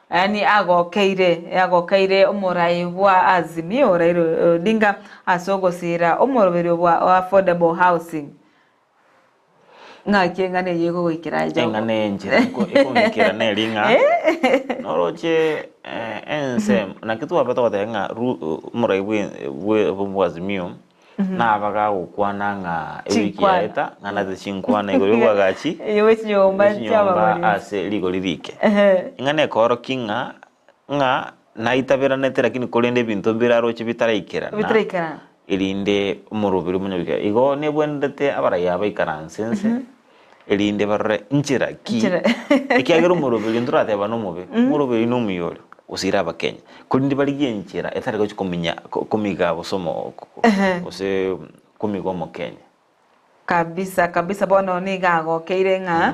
ani agokeire umuraibwa azimio rairo dinga asogosira umurobero bwa affordable housing ngake ngane yego gikiraje ngane njira iko ngikira nelinga noroche ensem na kitu abato batenga umuraibwe bwazimio na abaga ukwana nga ewiki eta ngana zichinkwana igoro bwagachi yewe nyomba cyababari ase ligo lirike ngane koro kinga nga naitabera nete lakini kolende bintu biraro chibitaraikera ilinde umurubiri munyabika igo nebwendete abara yaba ikaransense ilinde barre injira ki ikiagero umurubiri ndurateba no mube umurubiri no muyoro usira abakenya kulindi baligiye injira etari ko kumenya kumiga bosomo ose kumigo mu Kenya kabisa bono nigago keirenga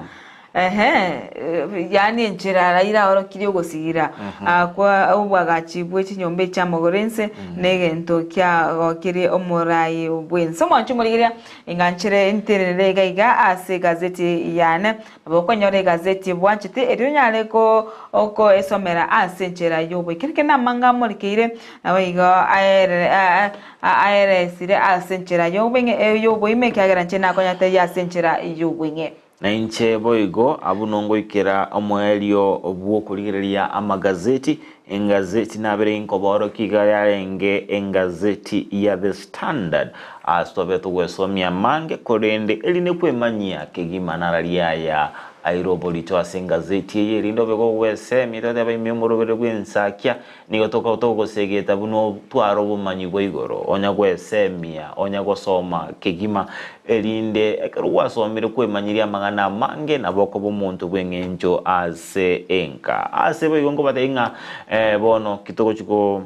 yani njira raira oro kiri ogosigira akwa ubwagachibwe chinyombe cha mogorense negento kya kiri omurai bwenso mwanchu murigira inganchire interere gaiga ase gazeti yana abokonyore gazeti bwanchite erinyale ko oko esomera ase njira yobwe kirike namanga murikire abayiga aere sire ase njira yobwe yobwe imekyageranche nakonyate yase njira yobwe na inche boigo abunongo ikera omwelio obwo kuligereria amagazeti engazeti nabere inkoboro kigarenge engazeti ya The Standard astobeto wesomia mange korende eline kwemanyia kegimanaralia ya airoboli to asengazeti yerindo bego wese mitode abimemorobere bw'ensakia nigotoka utogo segeta buno twarobo manyigwa igoro onya gwesemia onya gosoma kegima elinde ekeruwa somire kwemanyiria mangana mange naboko bomuntu bw'engenjo ase enka ase boigongo batenga bono kitoko chiko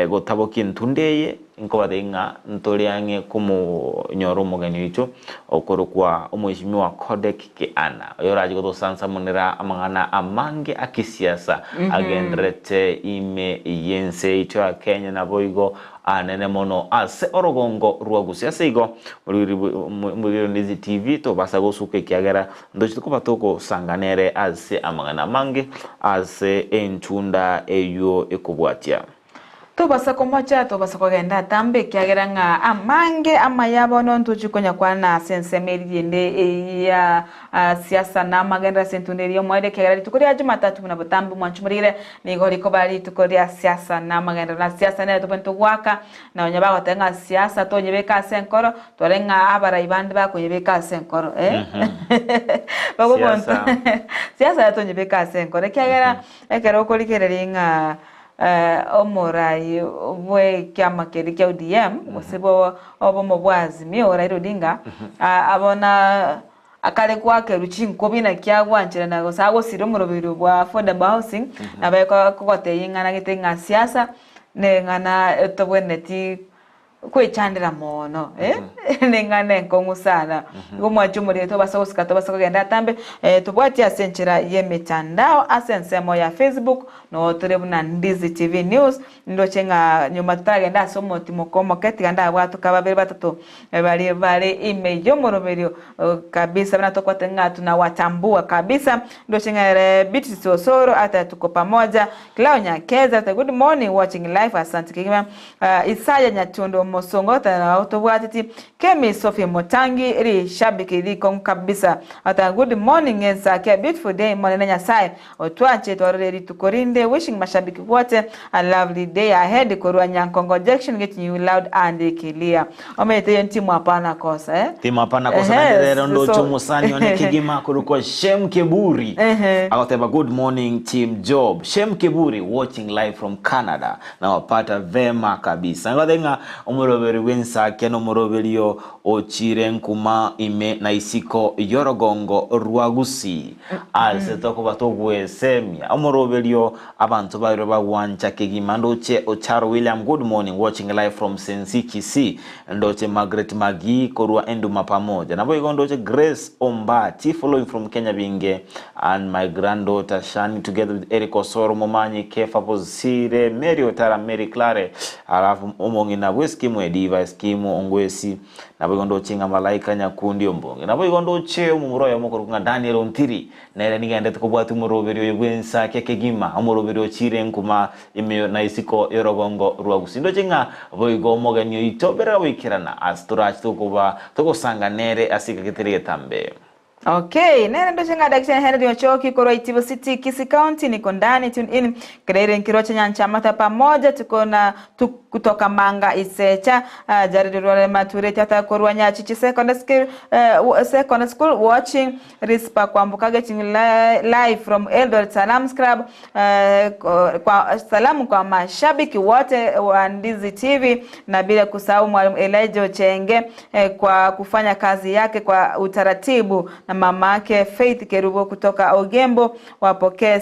gotabo kintundeye inko batenga ntoliange kumu nyoro mugani icho okorokwa umweshimiwa Kodek Kiana yoraje goto sansa monera amangana amange akisiasa agendrete ime yense icho Kenya na boigo anene mono ase orogongo rwa Gusii ase igo muri Ndizi TV to basago suke kiagera ndochito ko batoko sanganere ase amangana mange ase enchunda eyo ekubwatia to basa komacha to basa kogenda tambe kyagera nga amange amayabo nonto chikonya kwana sensemeri yende ya siasa na magenda sentuneri omwede kyagera tukuri Jumatatu muna butambi mwanchumurire nigori ko bali tukuri siasa na magenda na siasa ne to bento gwaka na onyaba gotenga siasa to nyebeka senkoro to renga abara ibandi bako nyebeka senkoro bago bonto siasa to nyebeka senkoro kyagera ekero ko likereringa omorai bwe kyama keri kya UDM osebo obo mobwazi mi orairo dinga abona akale kwake ruchinko bina kyagwanjira nago sago siro murobiro bwa affordable housing nabaye ko kote yingana gitenga siasa ne ngana tobweneti kwechandira mono nengane nkongu sana ngomwachumuri to basosika to basokagenda tambe tubwati asenchera yemitandao asensemo ya Facebook no turebuna Ndizi TV News ndo chenga nyuma tutagenda somo timokomo ketiganda watu kababiri batatu bali email yomoroberio kabisa bana tokwatenga tunawatambua kabisa ndo chenga biti sosoro hata tuko pamoja Clau Nyakeza good morning watching live asante kigima Isaya Nyatundo Mosongota na autobwatiti Kemi Sophie Motangi ri shabiki liko kabisa hata good morning ENSAKIA beautiful day morning Nyasai otwache twareri tukorinde wishing mashabiki wote a lovely day ahead korwa Nyankongo Junction getting you loud and clear omete ntimu hapana kosa timu hapana kosa na rero ndo chumusani one kigima kuruko Shem Keburi akoteba good morning team job Shem Keburi watching live from Canada na wapata vema kabisa ngadenga umuroberi w'ENSAKIA no muroberio ochire nkuma ime na isiko yorogongo rwa Gusii alse toko batogwe semia umuroberio abantu bayiro bawancha kigima ndoche Ocharo William good morning watching live from Sensi Kisii ndoche Margaret Magi korwa enduma pamoja nabo igondoche Grace Ombati following from Kenya Binge and my granddaughter Shani together with Eric Osoro Momanyi Kefa Pozire Mary Otara Mary Clare alafu omongi na weskimu ediva skimu ongwesi nabo igondoche nga malaika nyakundi ombonge nabo igondoche umumuroyo mokorunga Daniel Ontiri nere nigende tukobwatu muroberio y'ENSAKIA kegima umuroberio chire nkuma ime na isiko yorogongo rwa Gusii ndoche nga boigo moganyo itobera wikirana asturach tukuba tukosanga nere asika kitere tambe. Okay, nene ndo chenga Daktari Henry Ochoki koro Itibo City Kisii County niko ndani tune in Kirere Nkiroche Nyanchama pamoja tuko na kutoka Manga Isecha jaridi rwale matureti hata korwa Nyachichi secondary school watching Rispa kwa Mbuka getting live from Eldoret Salams Club kwa salamu kwa mashabiki wote wa Ndizi TV na bila kusahau mwalimu Elijah Chenge kwa kufanya kazi yake kwa utaratibu na mamake Faith Kerubo kutoka Ogembo wapokee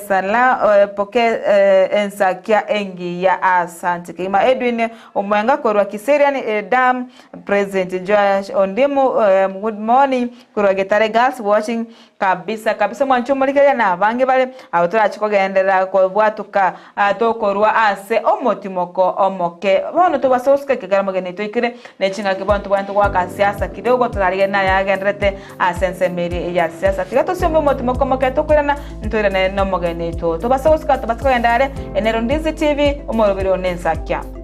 ENSAKIA engi ya asante kima Edwin Omwenga korwa Kiserian Dam President Josh Ondimu good morning korwa Getare Girls watching kabisa mwanchumulikiria na bangi bale autora chikogendera kwa bwatuka tokorwa ase omotimoko omoke bono to basoska kigara genito ikire nechinga kibantu bantu kwa kasiasa kidogo turarige na yagendrete asense meri ya siasa tigato sio omotimoko omoke tokorana ntoirane no mogenito to basoska to baskogendare enero Ndizi TV omorobiro n'ENSAKIA.